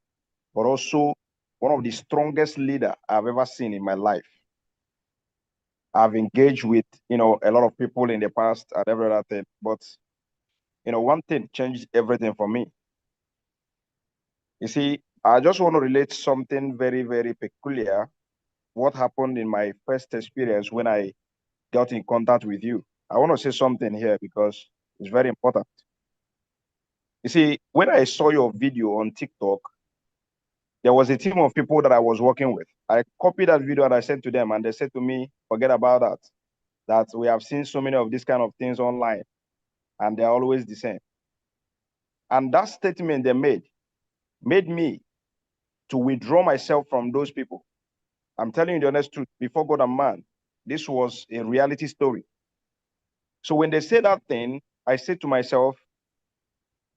but also one of the strongest leader I've ever seen in my life. I've engaged with, a lot of people in the past and every other thing. But, one thing changed everything for me. You see, I just want to relate something very, very peculiar. What happened in my first experience when I got in contact with you. I want to say something here because it's very important. You see, when I saw your video on TikTok, there was a team of people that I was working with. I copied that video and I sent to them, and they said to me, forget about that. That we have seen so many of these kind of things online, and they're always the same. And that statement they made me to withdraw myself from those people. I'm telling you the honest truth, before God and man, this was a reality story. So when they say that thing, I said to myself,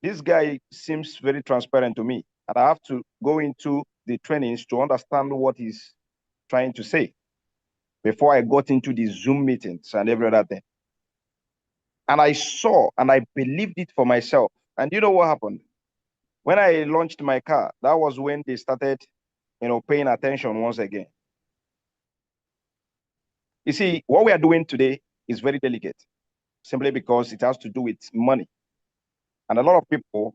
this guy seems very transparent to me, and I have to go into the trainings to understand what he's trying to say before I got into the Zoom meetings and every other thing. And I saw and I believed it for myself. And you know what happened? When I launched my car, that was when they started, paying attention once again. You see, what we are doing today is very delicate, simply because it has to do with money. And a lot of people,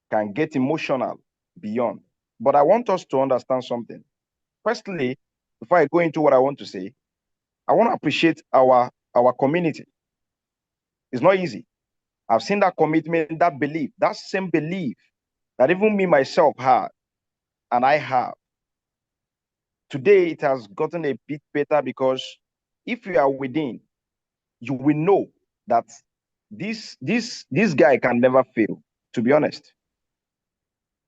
can get emotional beyond. But I want us to understand something. Firstly, before I go into what I want to say, I want to appreciate our community. It's not easy. I've seen that commitment, that belief, that same belief that even me myself had, and I have. Today, it has gotten a bit better because if you are within, you will know that this guy can never fail, to be honest.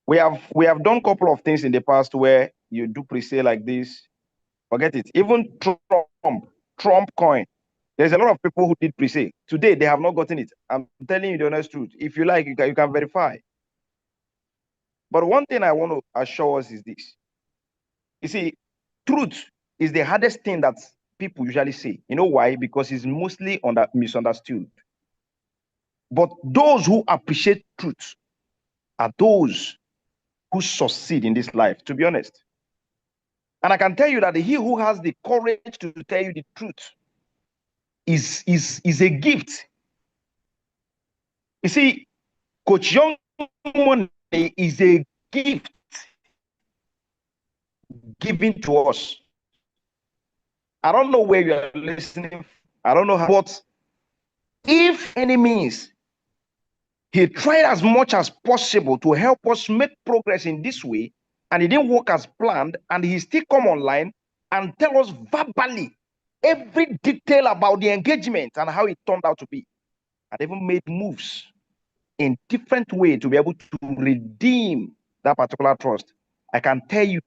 We have done a couple of things in the past where you do pre-sale like this. Forget it. Even Trump coin. There's a lot of people who did pre-sale. Today, they have not gotten it. I'm telling you the honest truth. If you like, you can verify. But one thing I want to assure us is this. You see, truth is the hardest thing that people usually say. You know why? Because it's mostly misunderstood. But those who appreciate truth are those who succeed in this life, to be honest. And I can tell you that he who has the courage to tell you the truth is a gift. You see, Coach Young money is a gift given to us. I don't know where you are listening. I don't know how, but if any means he tried as much as possible to help us make progress in this way, and it didn't work as planned, and he still come online and tell us verbally every detail about the engagement and how it turned out to be, and even made moves in different way to be able to redeem that particular trust. I can tell you,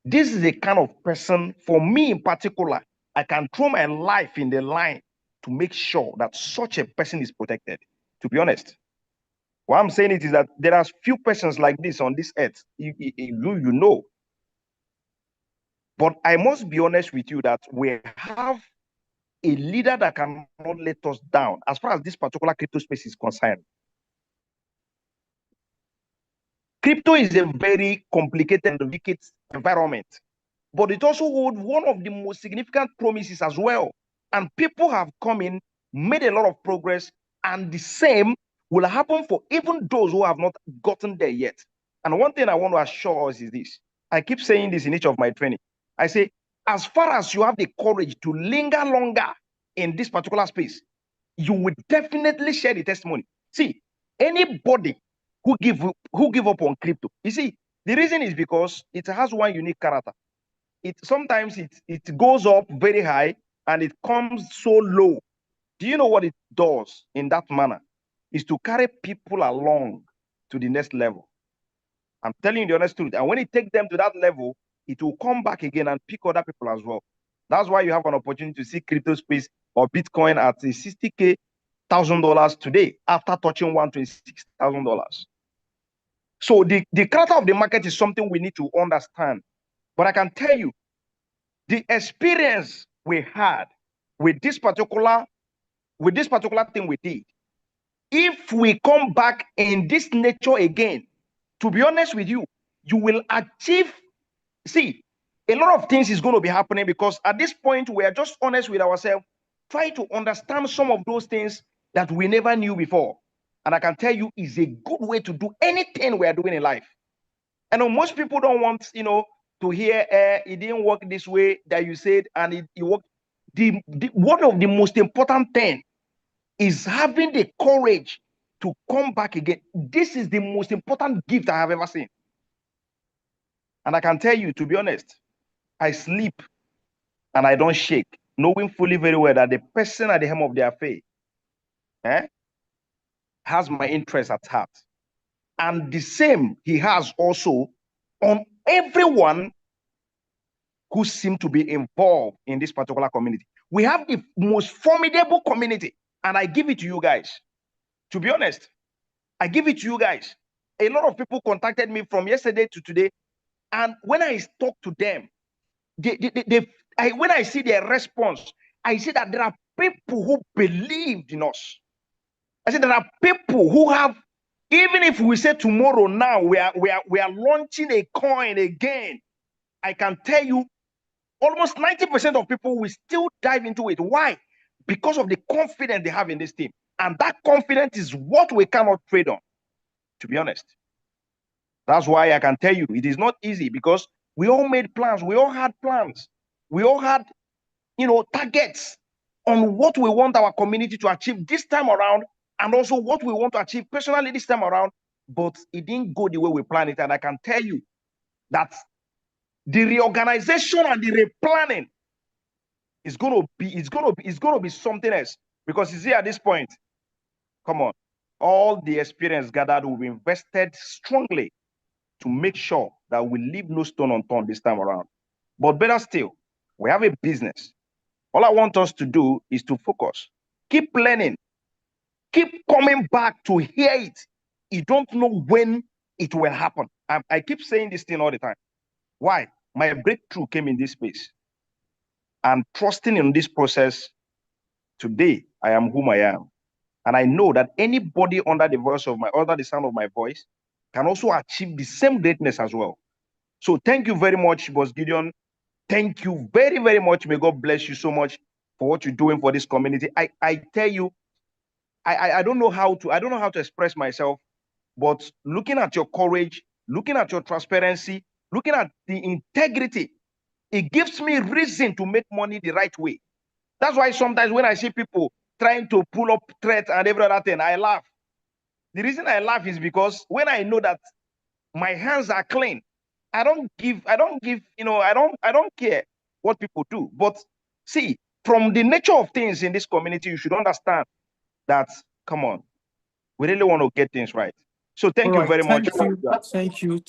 this is a kind of person, for me in particular, I can throw my life in the line to make sure that such a person is protected, to be honest. What I'm saying is that there are few persons like this on this earth, you know. But I must be honest with you that we have a leader that cannot let us down as far as this particular crypto space is concerned. Crypto is a very complicated and delicate environment, but it also holds one of the most significant promises as well. And people have come in, made a lot of progress, and the same will happen for even those who have not gotten there yet. And one thing I want to assure us is this. I keep saying this in each of my training. I say, as far as you have the courage to linger longer in this particular space, you will definitely share the testimony. See, anybody who give up on crypto, you see, the reason is because it has one unique character. Sometimes it goes up very high and it comes so low. Do you know what it does in that manner? Is to carry people along to the next level. I'm telling you the honest truth. And when it takes them to that level, it will come back again and pick other people as well. That's why you have an opportunity to see crypto space or Bitcoin at $60K $1,000 today after touching $126,000. So the character of the market is something we need to understand. But I can tell you, the experience we had with this particular thing we did, if we come back in this nature again, to be honest with you, you will achieve. See, A lot of things is going to be happening, because at this point, we are just honest with ourselves, try to understand some of those things that we never knew before. And I can tell you, is a good way to do anything we are doing in life. I know most people don't want, to hear, it didn't work this way that you said, and it worked. One of the most important thing is having the courage to come back again. This is the most important gift I have ever seen. And I can tell you, to be honest, I sleep and I don't shake, knowing fully very well that the person at the helm of the affair has my interest at heart. And the same he has also on everyone who seem to be involved in this particular community. We have the most formidable community, and I give it to you guys. To be honest, I give it to you guys. A lot of people contacted me from yesterday to today, and when I talk to them, when I see their response, I see that there are people who believed in us. I said there are people who have, even if we say tomorrow now we are launching a coin again, I can tell you almost 90% of people will still dive into it. Why? Because of the confidence they have in this team. And that confidence is what we cannot trade on, to be honest. That's why I can tell you it is not easy, because we all made plans. We all had plans. We all had, targets on what we want our community to achieve this time around, and also what we want to achieve personally this time around. But it didn't go the way we planned it. And I can tell you that the reorganization and the replanning is going to be something else. Because you see, at this point, come on, all the experience gathered will be invested strongly to make sure that we leave no stone unturned this time around. But better still, we have a business. All I want us to do is to focus, keep learning, keep coming back to hear it. You don't know when it will happen. I keep saying this thing all the time. Why? My breakthrough came in this space. And trusting in this process, today I am whom I am. And I know that anybody under the sound of my voice can also achieve the same greatness as well. So thank you very much, Boss Gideon. Thank you very, very much. May God bless you so much for what you're doing for this community. I tell you, I don't know how to express myself, but looking at your courage, looking at your transparency, looking at the integrity, it gives me reason to make money the right way. That's why sometimes when I see people trying to pull up threats and every other thing, I laugh. The reason I laugh is because when I know that my hands are clean, I don't care what people do. But see, from the nature of things in this community, you should understand that, come on, we really want to get things right. So thank you very much. Thank you.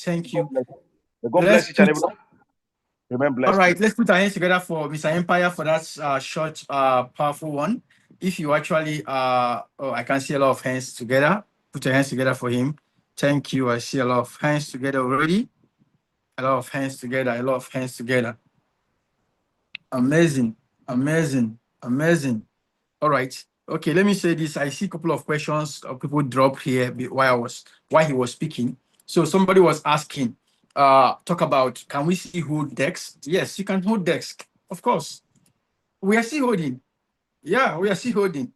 May God bless each and every one. Remain blessed. All right, let's put our hands together for Mr. Empire for that short, powerful one. If you actually, I can see a lot of hands together. Put your hands together for him. Thank you. I see a lot of hands together already. A lot of hands together. Amazing. All right. Okay, let me say this. I see a couple of questions of people drop here while he was speaking. So somebody was asking, talk about, can we still hold Degx? Yes, you can hold Degx. Of course. We are still holding. Yeah, we are still holding.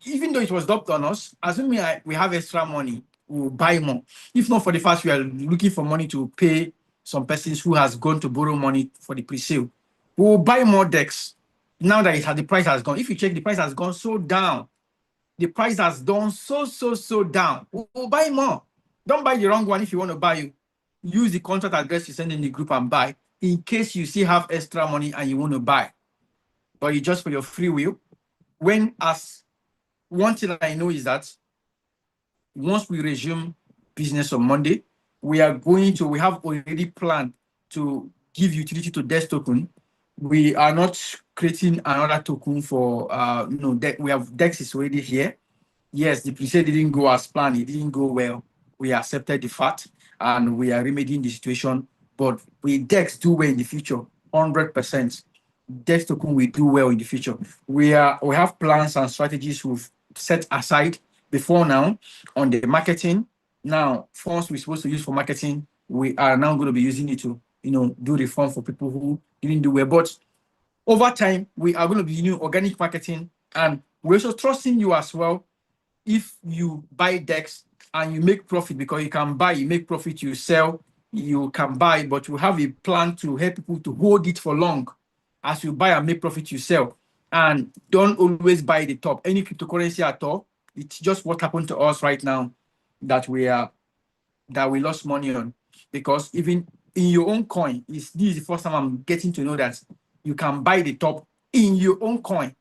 Even though it was dumped on us, assuming we have extra money, we'll buy more. If not for the fact we are looking for money to pay some persons who has gone to borrow money for the pre-sale, we will buy more Degx. Now that the price has gone. If you check, the price has gone so down. The price has gone so down. We'll buy more. Don't buy the wrong one if you want to buy. Use the contact address you send in the group and buy in case you still have extra money and you want to buy. But you just for your free will. One thing I know is that once we resume business on Monday, we have already planned to give utility to Dex token. We are not creating another token for we have Dex is already here. Yes, the pre-sale didn't go as planned, it didn't go well. We accepted the fact and we are remedying the situation. But with Dex do well in the future, 100%. Dex token will do well in the future. We have plans and strategies we've set aside before now on the marketing. Now, funds we're supposed to use for marketing, we are now going to be using it to do reform for people who didn't do well. But over time, we are going to be using organic marketing, and we're also trusting you as well. If you buy Dex and you make profit, because you can buy, you make profit, you sell, you can buy, but you have a plan to help people to hold it for long. As you buy and make profit, you sell. And don't always buy the top. Any cryptocurrency at all, it's just what happened to us right now that we lost money on. Because even in your own coin, this is the first time I'm getting to know that you can buy the top in your own coin.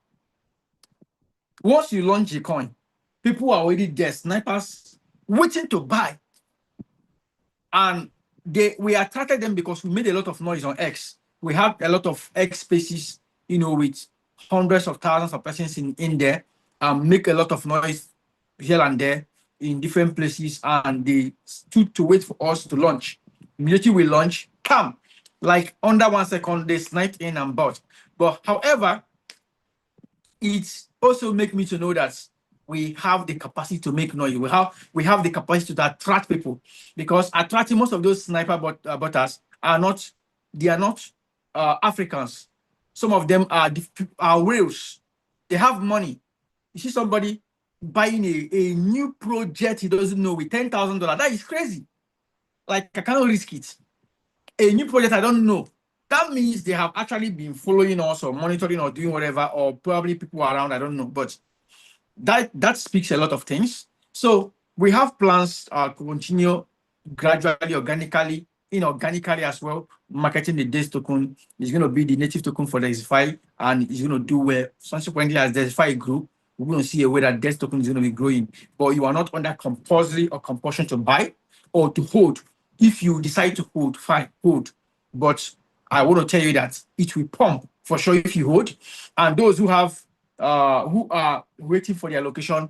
Once you launch a coin, people are already there, snipers waiting to buy. And we attracted them because we made a lot of noise on X. We have a lot of X spaces, with hundreds of thousands of persons in there, make a lot of noise here and there in different places, and they stood to wait for us to launch. Immediately we launch, come, like under 1 second, they sniped in and bought. But however, it also make me to know that we have the capacity to make noise. We have the capacity to attract people, because attracting most of those sniper botters are not Africans. Some of them are whales. They have money. You see somebody buying a new project he doesn't know with $10,000. That is crazy. Like, I cannot risk it. A new project I don't know. That means they have actually been following us or monitoring or doing whatever, or probably people around, I don't know. But that speaks a lot of things. So we have plans to continue gradually, organically, inorganically as well. Marketing the Dex token is going to be the native token for Dexify, and it's going to do well. Subsequently, as Dexify grew, we're going to see a way that Dex token is going to be growing. But you are not under compulsory or compulsion to buy or to hold. If you decide to hold, fine, hold. But I want to tell you that it will pump for sure if you hold. And those who are waiting for their allocation,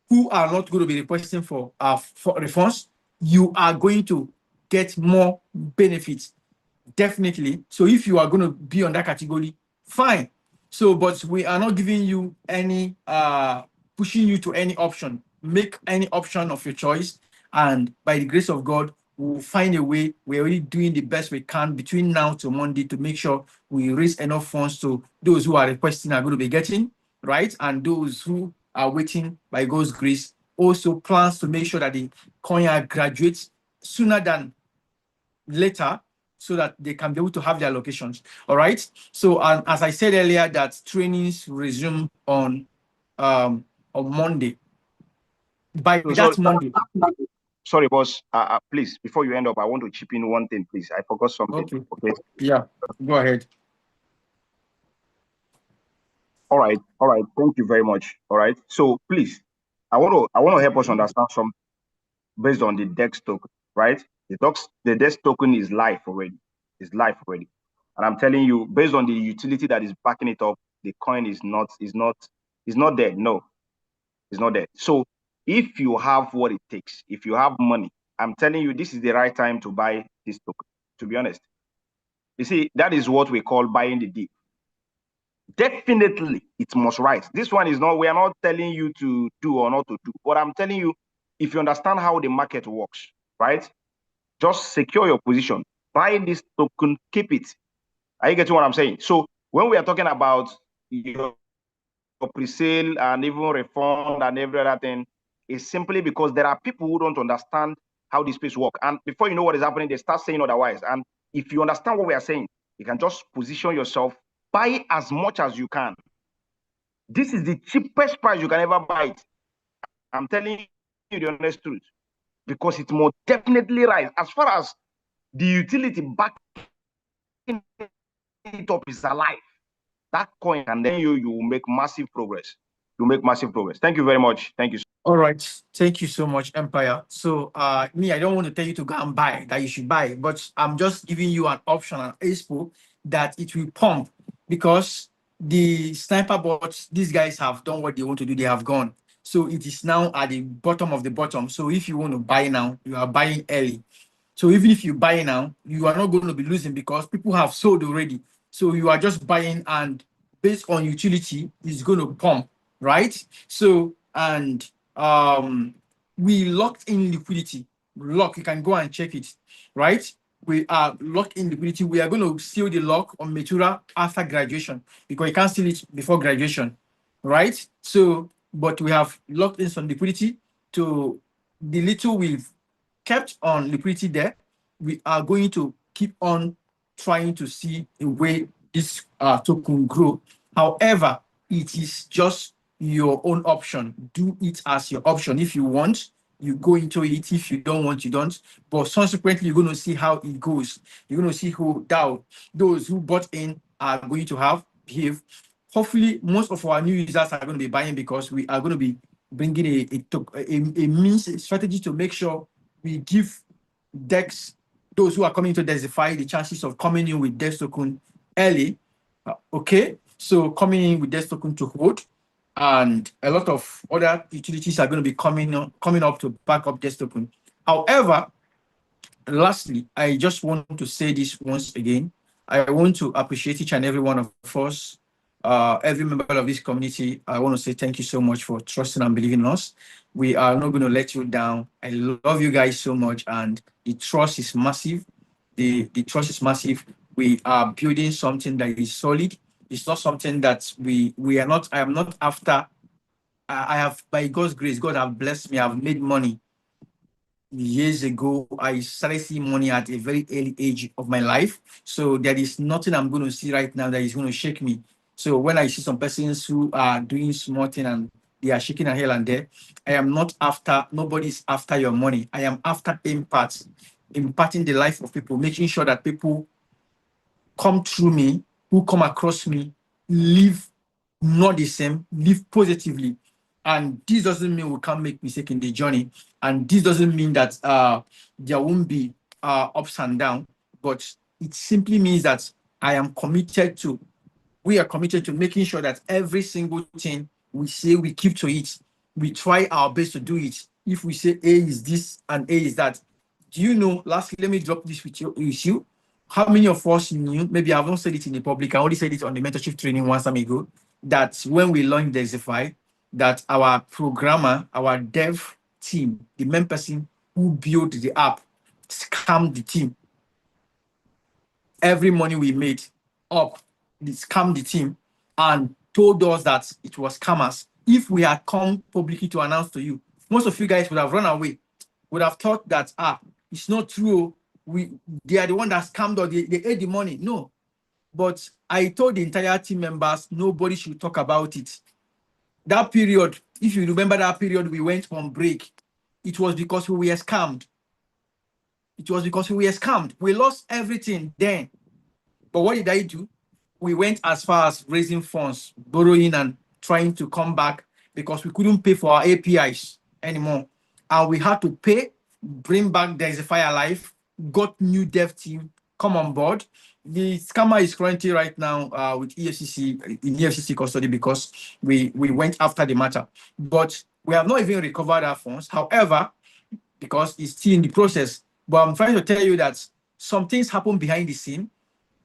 who are not going to be requesting for refunds, you are going to get more benefits, definitely. So if you are going to be on that category, fine. So, but we are not giving you any pushing you to any option. Make any option of your choice, and by the grace of God, we'll find a way. We're already doing the best we can between now to Monday to make sure we raise enough funds to those who are requesting are going to be getting, right? And those who are waiting, by God's grace, also plans to make sure that the coin graduates sooner than later, so that they can be able to have their locations. All right. So, as I said earlier, that trainings resume on Monday. By So, that Monday. sorry, boss. Please, before you end up, I want to chip in one thing, please. I forgot something. Okay. Okay. Yeah. Go ahead. All right. All right. Thank you very much. All right. So please, I want to help us understand some based on the Dex token, right? The Dex token is live already. It's live already. And I'm telling you, based on the utility that is backing it up, the coin is not there. No, it's not there. So if you have what it takes, if you have money, I'm telling you, this is the right time to buy this token, to be honest. You see, that is what we call buying the dip. Definitely, it must rise. This one is not, we are not telling you to do or not to do, but I'm telling you, if you understand how the market works, right? Just secure your position, buy this token, keep it. Are you getting what I'm saying? So when we are talking about your pre-sale and even refund and every other thing, it's simply because there are people who don't understand how this space works. And before you know what is happening, they start saying otherwise. And if you understand what we are saying, you can just position yourself, buy as much as you can. This is the cheapest price you can ever buy it. I'm telling you the honest truth, because it will definitely rise. As far as the utility backing it up is alive, that coin, and then you will make massive progress. You make massive progress. Thank you very much. Thank you. All right. Thank you so much, Empire. So, me, I don't want to tell you to go and buy, that you should buy, but I'm just giving you an option on Expo that it will pump, because the sniper bots, these guys have done what they want to do. They have gone. So it is now at the bottom of the bottom. So if you want to buy now, you are buying early. So even if you buy now, you are not going to be losing, because people have sold already. So you are just buying, and based on utility, it's going to pump, right? So, and we locked in liquidity. You can go and check it, right? we are locked in liquidity. We are going to seal the lock on Matura after graduation because you can't seal it before graduation, right? So, but we have locked in some liquidity to the little we've kept on liquidity there. We are going to keep on trying to see a way this token grow. However, it is just your own option. Do it as your option. If you want, you go into it. If you don't want, you don't. But subsequently, you're going to see how it goes. You're going to see who those who bought in are going to have behave. Hopefully, most of our new users are going to be buying because we are going to be bringing a means, a strategy to make sure we give Dex, those who are coming to Dexify, the chances of coming in with Dex token early. Okay, so coming in with Dex token to hold, and a lot of other utilities are going to be coming up to back up Dex token. However, lastly, I just want to say this once again. I want to appreciate each and every one of us, every member of this community. I want to say thank you so much for trusting and believing in us. We are not going to let you down. I love you guys so much, and the trust is massive. The trust is massive. We are building something that is solid. It's not something that we are not. I am not after. I have, by God's grace, God have blessed me. I've made money years ago. I started seeing money at a very early age of my life. So there is nothing I'm going to see right now that is going to shake me. So when I see some persons who are doing small thing and they are shaking a here and there, I am not after, nobody's after your money. I am after imparting the life of people, making sure that people come through me, who come across me, live not the same, live positively. And this doesn't mean we can't make mistake in the journey. And this doesn't mean that there won't be ups and downs, but it simply means that I am committed to, we are committed to making sure that every single thing we say, we keep to it. We try our best to do it. If we say A is this and A is that, do you know, lastly, let me drop this with you. How many of us knew, maybe I haven't said it in the public, I only said it on the mentorship training one time ago, that when we launched Dexify, that our programmer, our dev team, the main person who built the app, scammed the team. Every money we made up, they scammed the team and told us that it was scammers. If we had come publicly to announce to you, most of you guys would have run away, would have thought that it's not true. They are the one that scammed or they ate the money. No. But I told the entire team members nobody should talk about it. That period, if you remember that period, we went on break. It was because we were scammed. It was because we were scammed. We lost everything then. But what did I do? We went as far as raising funds, borrowing and trying to come back because we couldn't pay for our APIs anymore. And we had to pay, bring back Dexify Alive, got new dev team, come on board. The scammer is currently right now with EFCC, in EFCC custody because we went after the matter. But we have not even recovered our funds. However, because it's still in the process. But I'm trying to tell you that some things happen behind the scene.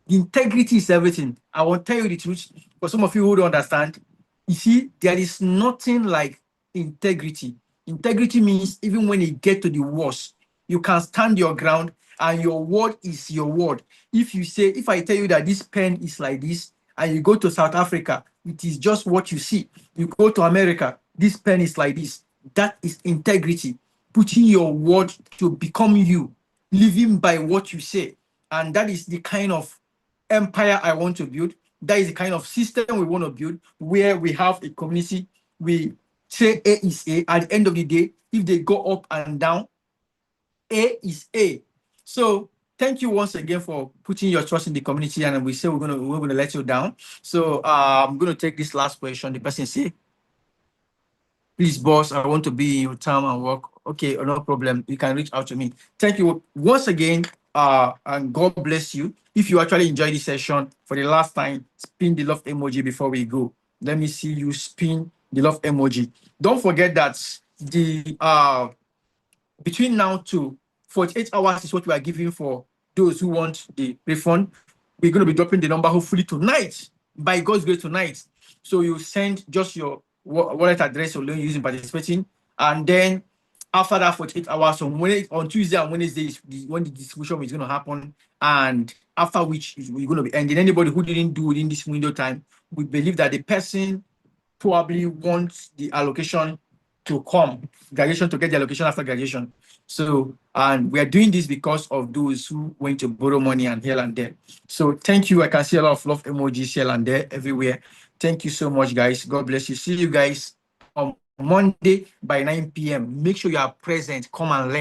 Integrity is everything. I will tell you the truth. For some of you who don't understand, you see, there is nothing like integrity. Integrity means even when you get to the worst, you can stand your ground and your word is your word. If I tell you that this pen is like this, and you go to South Africa, it is just what you see. You go to America, this pen is like this. That is integrity. Putting your word to become you, living by what you say. And that is the kind of empire I want to build. That is the kind of system we want to build where we have a community. We say A is A. At the end of the day, if they go up and down, A is A. So thank you once again for putting your trust in the community. And we say we're gonna let you down. So I'm gonna take this last question. The person say, please, boss, I want to be in your town and work. Okay, no problem. You can reach out to me. Thank you once again, and God bless you. If you actually enjoyed this session, for the last time, spin the love emoji before we go. Let me see you spin the love emoji. Don't forget that the between now to 48 hours is what we are giving for those who want the refund. We're going to be dropping the number hopefully tonight, by God's grace tonight. So you send just your wallet address or loan using participating, and then after that 48 hours on Tuesday and Wednesday is when the distribution is going to happen, and after which we're going to be ending. Anybody who didn't do within this window time, we believe that the person probably wants the allocation to come, graduation, to get the allocation after graduation. So, and we are doing this because of those who went to borrow money and here and there. So thank you. I can see a lot of love emojis here and there everywhere. Thank you so much, guys. God bless you. See you guys on Monday by 9 p.m. Make sure you are present. Come and learn.